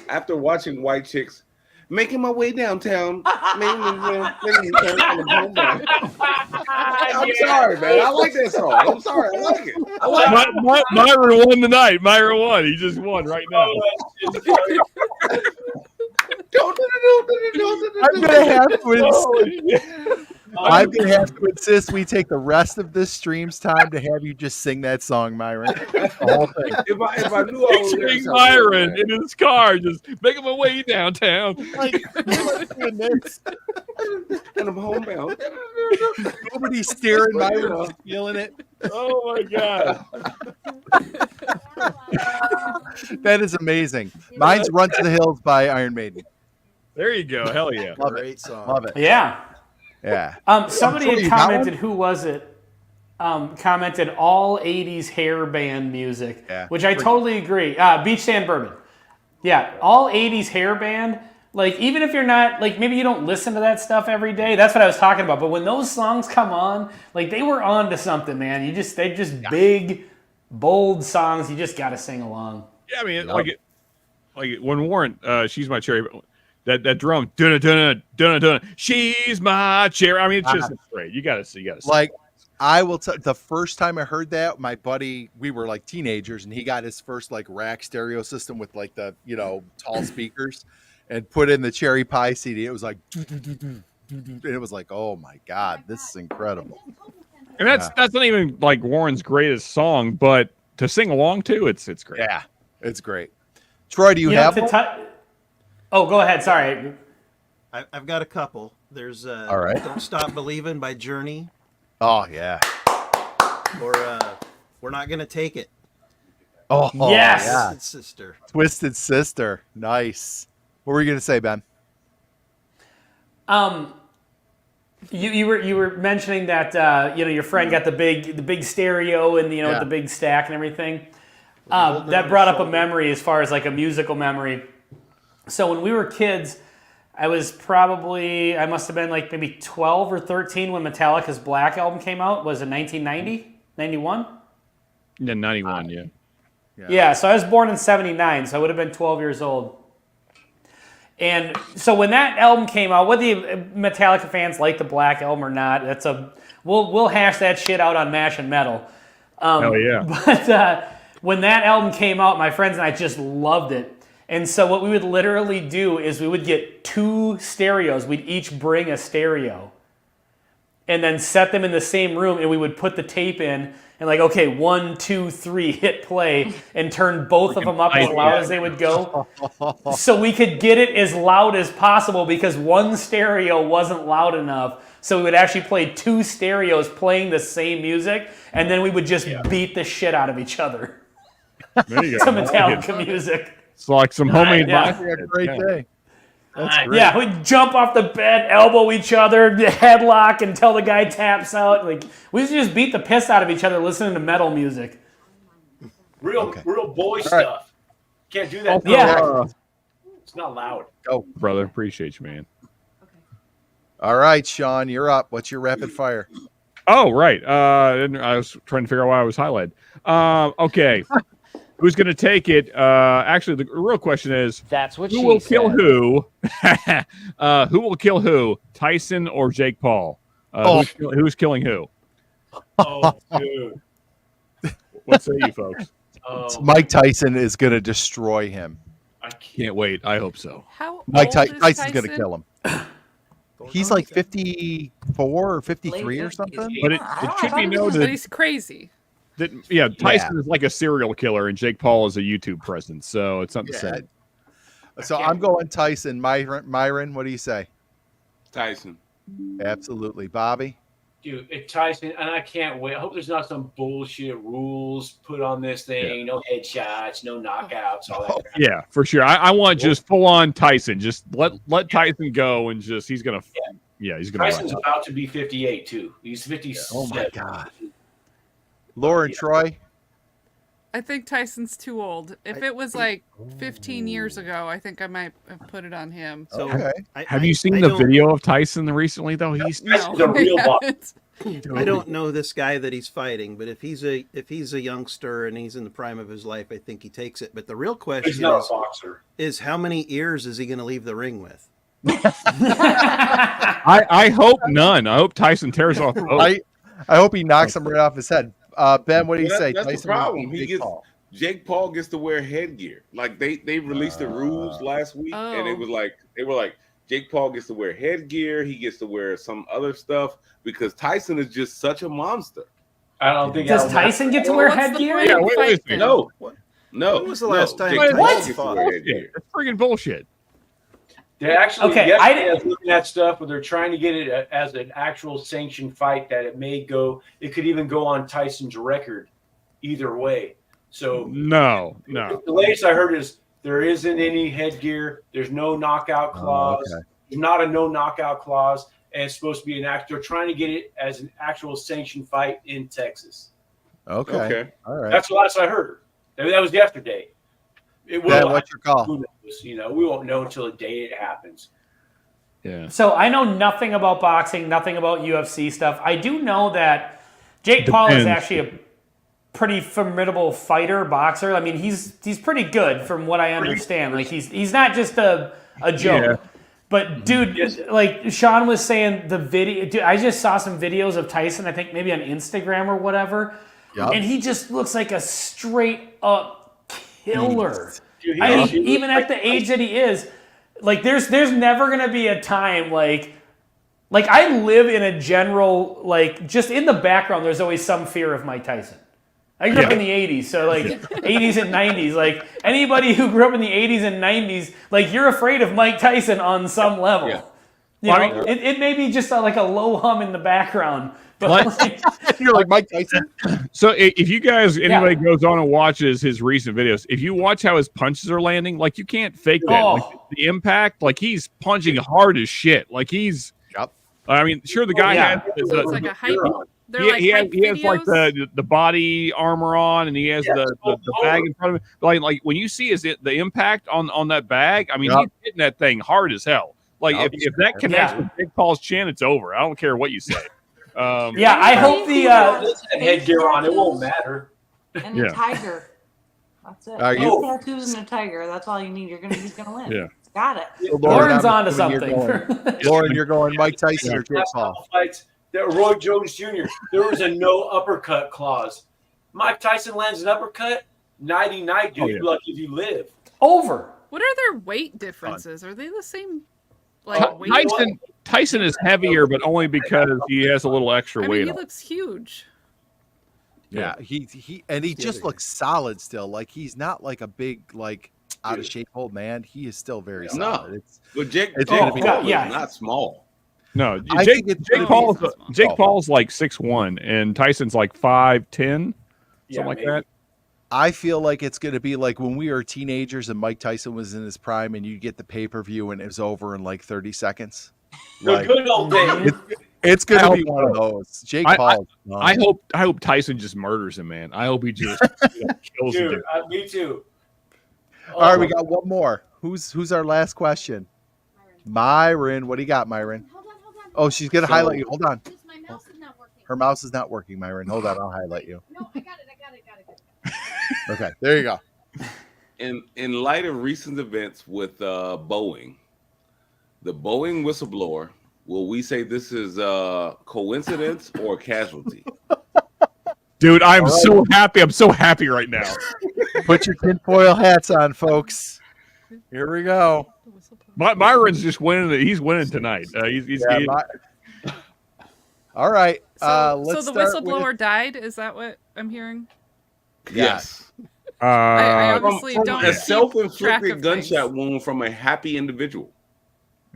after watching White Chicks, making my way downtown, I'm sorry, man. I like that song. I'm sorry, I like it. I like it. Myron won tonight. Myron won. He just won right now. I'm gonna have to I'm gonna have to insist we take the rest of this stream's time to have you just sing that song, Myron. The whole thing. If I knew all the lyrics, Featuring I would, Myron man. in his car, just making my way downtown. And I'm homebound. Nobody's steering. Myron's feeling it. Oh my god! That is amazing. Mine's "Run to the Hills" by Iron Maiden. There you go. Hell yeah! Love it. Great song. Love it. Yeah. Yeah. Somebody Troy, had you got commented, who was it? Commented all 80s hair band music, Yeah. which I totally agree. Beach Sand Bourbon. Yeah, all 80s hair band. Like, even if you're not, like, maybe you don't listen to that stuff every day. That's what I was talking about. But when those songs come on, like, they were on to something, man. They're just big, bold songs. You just got to sing along. Yeah, I mean, like when Warren, She's My Cherry. That drum, dun dun dun dun. She's my cherry. I mean, it's just great. You gotta see. Like, I will tell the first time I heard that, my buddy, we were like teenagers, and he got his first like rack stereo system with like the tall speakers, and put in the Cherry Pie CD. It was like, and it was like, oh my god, this is incredible. And that's not even like Warren's greatest song, but to sing along to, it's great. Yeah, it's great. Troy, do you have one? Oh, go ahead. Sorry. I've got a couple. There's All right. Don't Stop Believing by Journey, Oh yeah. or We're Not Gonna Take It. Oh Yes! yeah. Twisted Sister. Twisted Sister. Nice. What were you gonna say, Ben? You were mentioning that your friend got the big stereo and Yeah. the big stack and everything. holding That on brought his up a shoulder. memory as far as like a musical memory. So when we were kids, I must have been like maybe 12 or 13 when Metallica's Black album came out. Was it 1990, 91? Yeah, 91. Yeah. Yeah, so I was born in 79, so I would have been 12 years old. And so when that album came out, whether you Metallica fans like the Black Album or not, we'll hash that shit out on Mash and Metal. Hell yeah. But when that album came out, my friends and I just loved it. And so what we would literally do is we would get 2 stereos. We'd each bring a stereo and then set them in the same room, and we would put the tape in, and like, okay, 1, 2, 3, hit play, and turn both of them up as loud as they would go, so we could get it as loud as possible because one stereo wasn't loud enough. So we would actually play 2 stereos playing the same music, and then we would just beat the shit out of each other. There you go. To Metallica music. It's like some homemade Yeah. vodka. a great day. That's great. Yeah, we'd jump off the bed, elbow each other, headlock until the guy taps out. Like we used to just beat the piss out of each other listening to metal music. Real boy right. stuff. Can't do that. Yeah. It's not loud. Go. Brother, appreciate you, man. All right, Sean, you're up. What's your rapid fire? Oh, right. And I was trying to figure out why I was highlighted. Okay. Who's going to take it? Actually, the real question is, That's what who she will said. kill who? Who will kill who? Tyson or Jake Paul? Who's killing who? Oh, dude. What say you folks? Oh, Mike Tyson is going to destroy him. I can't. Can't wait. I hope so. How Mike old is Tyson's going to Tyson? kill him. He's like 54 or 53 or something. But it should be But noted he's crazy. that Tyson is like a serial killer and Jake Paul is a YouTube presence, so it's not the same. So I'm going Tyson. Myron, what do you say? Tyson. Absolutely. Bobby? Dude, it Tyson, and I can't wait. I hope there's not some bullshit rules put on this thing. No headshots, no knockouts, all that. crap. Yeah, for sure. I want just full on Tyson. Just let Tyson go and just he's gonna he's gonna Tyson's about to be 58 too. He's 57. Oh my God. Lauren, Troy? I think Tyson's too old. If it was like 15 years ago, I think I might have put it on him. So Okay. Have you seen the video of Tyson recently though? He's Tyson's a real I boss. haven't. I don't know this guy that he's fighting, but if he's a youngster and he's in the prime of his life, I think he takes it. But the real He's question not a boxer. is how many ears is he going to leave the ring with? I hope none. I hope Tyson tears off both. I hope he knocks him right off his head. Ben, what do you Well, say? that's the Tyson problem. beat He Jake gets Paul. Jake Paul gets to wear headgear. Like they released the rules last week, and it was like they were like Jake Paul gets to wear headgear. He gets to wear some other stuff because Tyson is just such a monster. I don't think. Does Tyson get to wear What's the headgear? point Yeah, of wait a fighting? minute. No, What? no. When was the last time Jake Tyson Paul fought? gets to wear Bullshit. headgear. That's freaking bullshit. They actually, Okay, yesterday I was looking at stuff where they're trying to get it as an actual sanctioned fight that it may go. It could even go on Tyson's record, either way. So No. the latest I heard is there isn't any headgear. There's no knockout clause. okay. There's not a no knockout clause, and it's supposed to be an act. They're trying to get it as an actual sanctioned fight in Texas. Okay. Okay. All right. That's the last I heard. That was yesterday. It will. Ben, what's your call? Who knows? We won't know until the day it happens. Yeah. So I know nothing about boxing, nothing about UFC stuff. I do know that Jake Paul is Depends. actually a pretty formidable fighter, boxer. I mean, he's pretty good from what I understand. Like he's not just a joke. Yeah. But dude, like Sean was saying, the video. Dude, I just saw some videos of Tyson. I think maybe on Instagram or whatever, Yep. and he just looks like a straight up killer. Dude, I mean, he looks even like at the age that he is, like there's never gonna be a time like I live in a general like just in the background. There's always some fear of Mike Tyson. I grew up in the 80s, so like 80s and 90s. Like anybody who grew up in the 80s and 90s, like you're afraid of Mike Tyson on some level. Yeah. You know, it may be just like a low hum in the background, but What? like, You're like Mike Tyson. So if you guys, anybody goes on and watches his recent videos, if you watch how his punches are landing, like you can't fake that. Oh. Like, the impact, like he's punching hard as shit. Like he's, Yep. I mean, sure the guy Yeah. has, It looks like a hype. They're he, like he has, hype he has like videos. the body armor on, and he has the bag in front of him. Like when you see the impact on that bag, I mean, Yep. he's hitting that thing hard as hell. Like Yep. if that connects Yeah. with Big Paul's chin, it's over. I don't care what you say. yeah, I hope the that headgear on. It won't matter. And Yeah. a tiger. That's it. Are No you- tattoos and a tiger. That's all you need. He's gonna win. Yeah. Got it. So Lauren's I'm onto assuming something. Lauren, you're going Mike Tyson or Jake Last Paul? couple fights, that Roy Jones Jr. There was a no uppercut clause. Mike Tyson lands an uppercut. Nighty night, dude. Oh, yeah. You're lucky if you live. Over. What are their weight differences? Are they the same? Like weight? Tyson is heavier, but only because he has a little extra I mean, weight he on. looks huge. Yeah, he just looks solid still. Like he's not like a big out of shape old man. He is still very solid. But Jake it's Paul gonna be is not small. No, I Jake think it's Jake Paul's like 6'1", and Tyson's like 5'10", something like that. I feel like it's going to be like when we were teenagers and Mike Tyson was in his prime, and you get the pay-per-view and it was over in like 30 seconds. The good old days. It's going to be one of those. Jake Paul. I hope Tyson just murders him, man. I hope he just kills him. Dude, me too. All right, we got one more. Who's our last question? Myron, what do you got, Myron? Hold on. Oh, she's going to highlight you. Hold on. My mouse is not working. Her mouse is not working, Myron. Hold on, I'll highlight you. No, I got it. Okay, there you go. In light of recent events with Boeing, the Boeing whistleblower, will we say this is a coincidence or a casualty? Dude, I'm so happy. I'm so happy right now. Put your tinfoil hats on, folks. Here we go. Myron's just winning. He's winning tonight. All right. So Let's the start whistleblower died? Is that what I'm hearing? Yes. I obviously from don't a keep track self-inflicted of gunshot things. wound from a happy individual.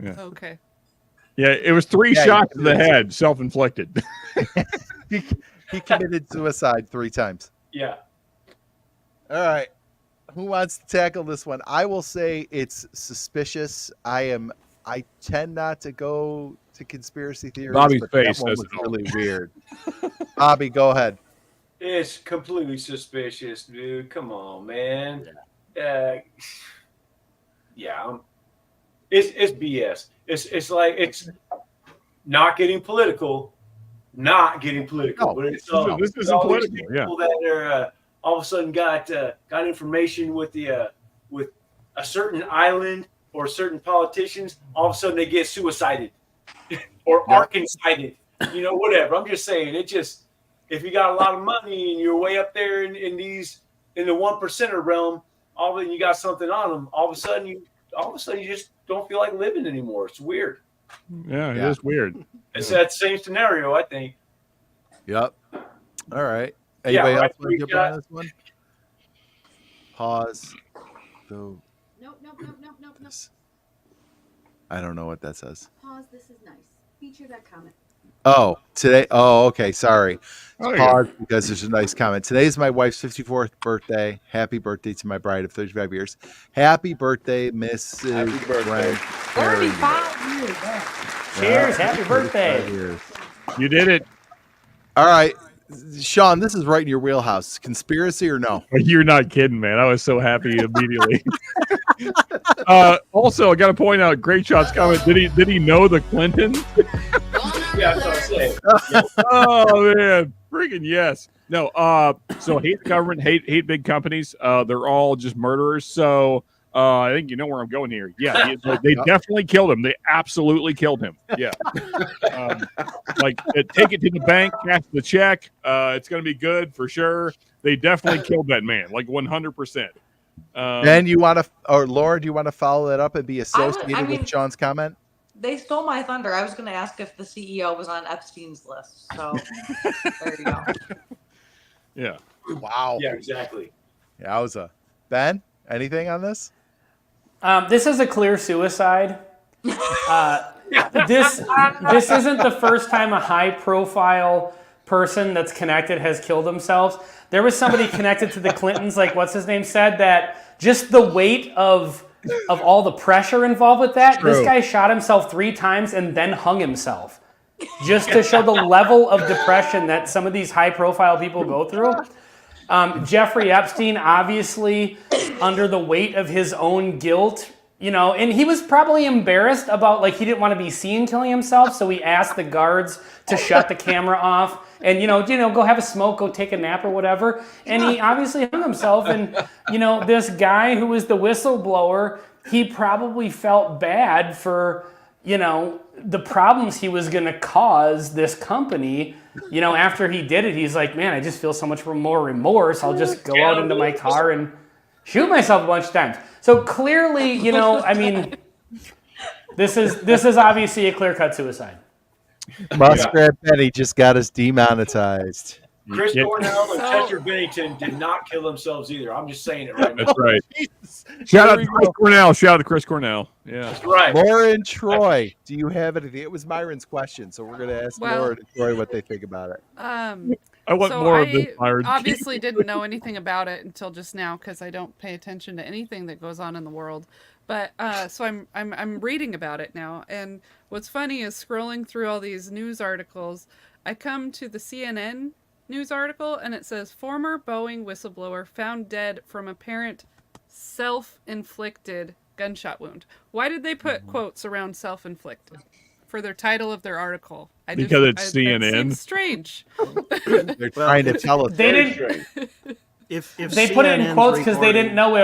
Yeah. Okay. Yeah, it was 3 shots to the head, self-inflicted. He committed suicide 3 times. Yeah. All right. Who wants to tackle this one? I will say it's suspicious. I tend not to go to conspiracy theories. Bobby's but face that one says was it all. really weird. Bobby, go ahead. It's completely suspicious, dude. Come on, man. It's BS. It's like it's not getting political, but it's this isn't all these political. people that are all of a sudden got information with with a certain island or certain politicians. All of a sudden they get suicided or arcancided. Whatever. I'm just saying it just. If you got a lot of money and you're way up there in the 1%er realm, all of a sudden you got something on them. All of a sudden you just don't feel like living anymore. It's weird. Yeah, it is weird. It's that same scenario, I think. Yep. All right. Anybody else want to we jump got- on this one? Pause. Go. Nope. I don't know what that says. Pause. This is nice. Feature that comment. Oh, today. Oh, okay. Sorry. Oh, Pause because there's a nice comment. Today is my wife's 54th birthday. Happy birthday to my bride of 35 years. Happy birthday, Mrs. Happy birthday. Brent. 35 years. Yeah. Cheers. Happy birthday. 35 years. You did it. All right. Sean, this is right in your wheelhouse. Conspiracy or no? You're not kidding, man. I was so happy immediately. Also, I got to point out, Great Shot's comment. Did he know the Clintons? Yeah, that's what I'm saying. Oh man, freaking yes. No, so hate the government, hate big companies. They're all just murderers. So I think you know where I'm going here. Yeah, they definitely killed him. They absolutely killed him. Yeah. Take it to the bank, cash the check. It's gonna be good for sure. They definitely killed that man, like 100%. Ben, you want to, or Laura, do you want to follow that up and be associated with Sean's comment? They stole my thunder. I was going to ask if the CEO was on Epstein's list. So there you go. Yeah. Wow. Yeah, exactly. Yowza. Ben, anything on this? This is a clear suicide. This isn't the first time a high-profile person that's connected has killed themselves. There was somebody connected to the Clintons, like what's his name said, that just the weight of all the pressure involved with that. True. This guy shot himself 3 times and then hung himself, just to show the level of depression that some of these high-profile people go through. Jeffrey Epstein, obviously, under the weight of his own guilt, and he was probably embarrassed about, he didn't want to be seen killing himself, so he asked the guards to shut the camera off and, go have a smoke, go take a nap or whatever. And he obviously hung himself. And, this guy who was the whistleblower, he probably felt bad for, the problems he was going to cause this company. After he did it, he's like, man, I just feel so much more remorse. I'll just go out into my car and shoot myself a bunch of times. So clearly, this is obviously a clear-cut suicide. Muskrat Benny just got us demonetized. Chris Yeah. Cornell and So- Chester Bennington did not kill themselves either. I'm just saying it right now. That's right. Jesus. Shout out There to we Chris go. Cornell. Shout out to Chris Cornell. Yeah. That's right. Laura and Troy, do you have anything? It was Myron's question, so we're going to ask Well- Laura and Troy what they think about it. I want So more of this, Myron. obviously didn't know anything about it until just now because I don't pay attention to anything that goes on in the world. But so I'm reading about it now, and what's funny is scrolling through all these news articles, I come to the CNN news article, and it says former Boeing whistleblower found dead from apparent self-inflicted gunshot wound. Why did they put quotes around self-inflicted for their title of their article? Because it's that CNN. seems strange. They're trying to tell us. They Very didn't. strange. If They put it in CNN's quotes because they didn't reporting- know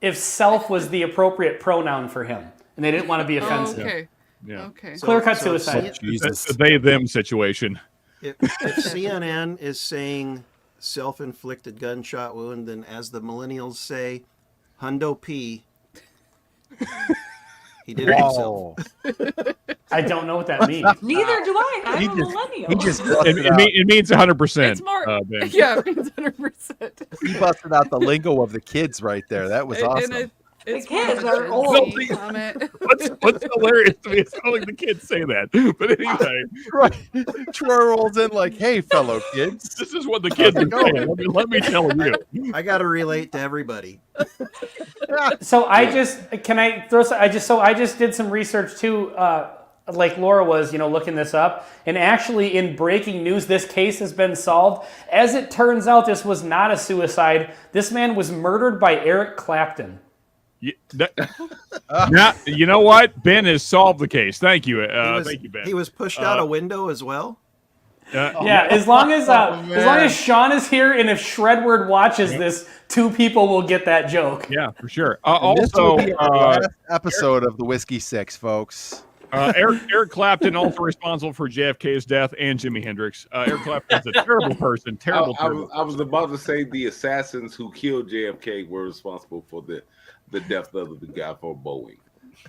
if self was the appropriate pronoun for him, and they didn't want to be Oh, offensive. okay. Yeah. Okay. Clear cut So- suicide. It's a they-them situation. If CNN is saying self-inflicted gunshot wound, then as the millennials say, Hundo P. He did it himself. Whoa. I don't know what that means. Neither do I. I'm He a just- millennial. He just It, busted it, out, it means 100%. It's more, Ben. yeah, it means 100%. he busted out the lingo of the kids right there. That was awesome. It's The more of kids a are Gen old. Z comment. What's hilarious to me is how like the kids say that. But anyway, Troy rolls in like, "Hey, fellow kids." this is what the kids are saying. Let me tell you. I got to relate to everybody. So I just did some research too, like Laura was, looking this up, and actually in breaking news, this case has been solved. As it turns out, this was not a suicide. This man was murdered by Eric Clapton. Now, you know what? Ben has solved the case. Thank you. Thank you, Ben. He was pushed out a window as well. Yeah, as long as Sean is here, and if Shredward watches this, 2 people will get that joke. Yeah, for sure. And this will Also, be our last episode of the Whiskey Six, folks. Eric Clapton also responsible for JFK's death and Jimi Hendrix. Eric Clapton's a terrible person. Terrible. I was about to say the assassins who killed JFK were responsible for the death of the guy for Boeing.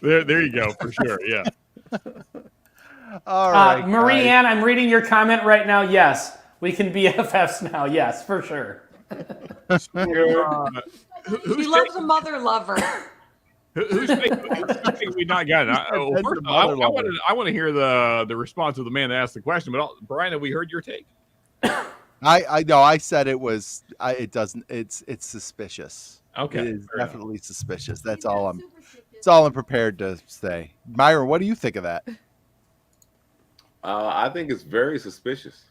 There you go, for sure. Yeah. All right, Marie guys. Ann, I'm reading your comment right now. Yes, we can be BFFs now. Yes, for sure. He loves a mother lover. Who's thinking we not got it? That's First your of all, mother-in-law. I want to hear the response of the man that asked the question. But Brian, have we heard your take? I know. I said it was. It doesn't. It's suspicious. Okay, It is fair enough. definitely suspicious. That's all I'm. That's all I'm prepared to say. Myron, what do you think of that? I think it's very suspicious.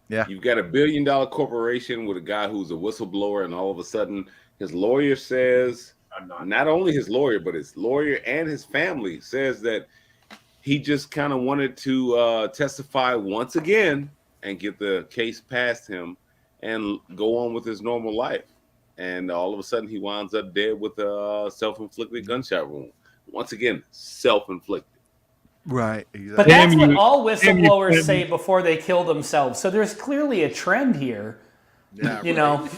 Yeah. You've got $1 billion corporation with a guy who's a whistleblower, and all of a sudden his lawyer says, not only his lawyer, but his lawyer and his family says that he just kind of wanted to testify once again and get the case past him and go on with his normal life. And all of a sudden he winds up dead with a self-inflicted gunshot wound. Once again, self-inflicted. Right. But that's what all damn you, whistleblowers Tim. say before they kill themselves. So there's clearly a trend here. Yeah, You know,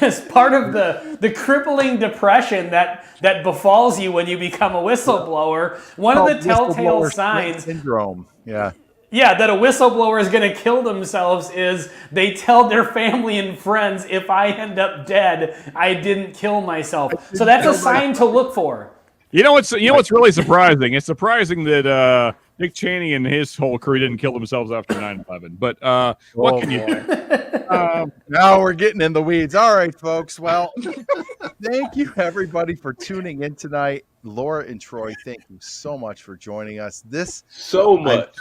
as part of the crippling depression that befalls you when you become a whistleblower, one of the telltale Whistleblower signs syndrome. Yeah. that a whistleblower is going to kill themselves is they tell their family and friends, if I end up dead, I didn't kill myself. So that's a sign to look for. You know what's really surprising? It's surprising that Dick Cheney and his whole crew didn't kill themselves after 9/11. But what can you do? Now we're getting in the weeds. All right, folks. Well, thank you everybody for tuning in tonight. Laura and Troy, thank you so much for joining us. This So much.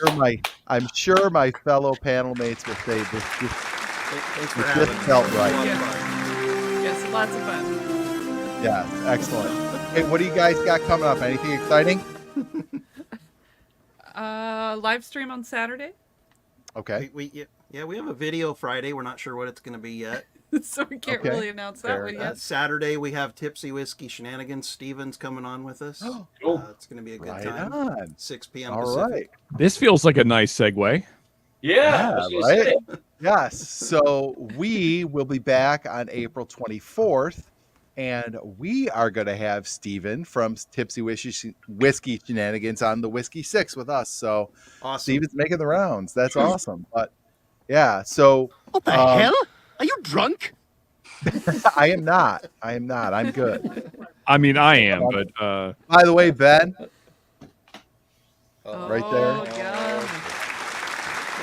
I'm sure my fellow panel mates will say this Thanks for It having just us. felt It was a right. lot of fun. Yes, lots of fun. yeah, excellent. Hey, what do you guys got coming up? Anything exciting? Live stream on Saturday. Okay. We have a video Friday. We're not sure what it's going to be yet. So we can't Okay. really announce that Fair one enough. yet. Saturday we have Tipsy Whiskey Shenanigans. Steven's coming on with us. It's going to be a good Right time. on. 6 p.m. All Pacific. right. This feels like a nice segue. Yeah, I was gonna right? say. Yes. So we will be back on April 24th, and we are going to have Steven from Tipsy Whiskey Shenanigans on the Whiskey Six with us. So Awesome. Steven's making the rounds. That's awesome. But Yeah. So What the hell? Are you drunk? I am not. I'm good. I mean, I am, but By the way, Ben, Oh, right there. Oh, yum.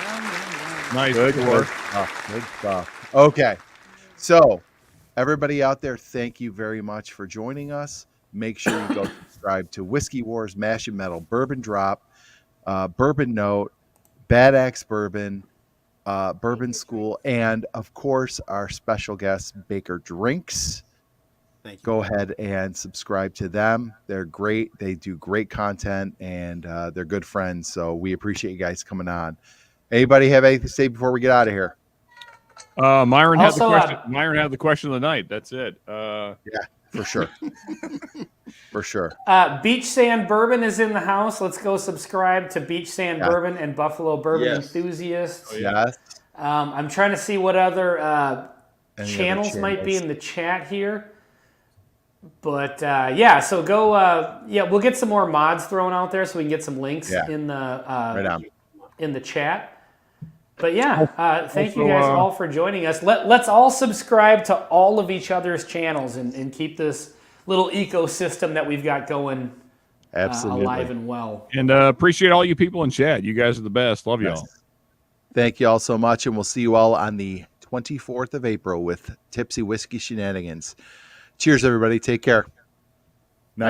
Yum, yum, yum. nice. Good work. stuff. Good stuff. Okay. So, everybody out there, thank you very much for joining us. Make sure you go subscribe to Whiskey Wars, Mash and Metal, Bourbon Drop, Bourbon Note, Bad Axe Bourbon, Bourbon School, and of course, our special guest, Baker Drinks. Thank you. Go ahead and subscribe to them. They're great. They do great content, and they're good friends. So we appreciate you guys coming on. Anybody have anything to say before we get out of here? Myron had the Also, question. Myron had the question of the night. That's it. Yeah, for sure. For sure. Beach Sand Bourbon is in the house. Let's go subscribe to Beach Sand Yeah. Bourbon and Buffalo Bourbon Yes. Enthusiasts. Yes. I'm trying to see what other Any other channels might be channels? in the chat here. But yeah, so go. We'll get some more mods thrown out there so we can get some links Yeah. in the Right on. in the chat. But yeah, thank you Also, guys all for joining us. Let's all subscribe to all of each other's channels and keep this little ecosystem that we've got going Absolutely. alive and well. And appreciate all you people in chat. You guys are the best. Love y'all. Yes. Thank you all so much, and we'll see you all on the 24th of April with Tipsy Whiskey Shenanigans. Cheers, everybody. Take care.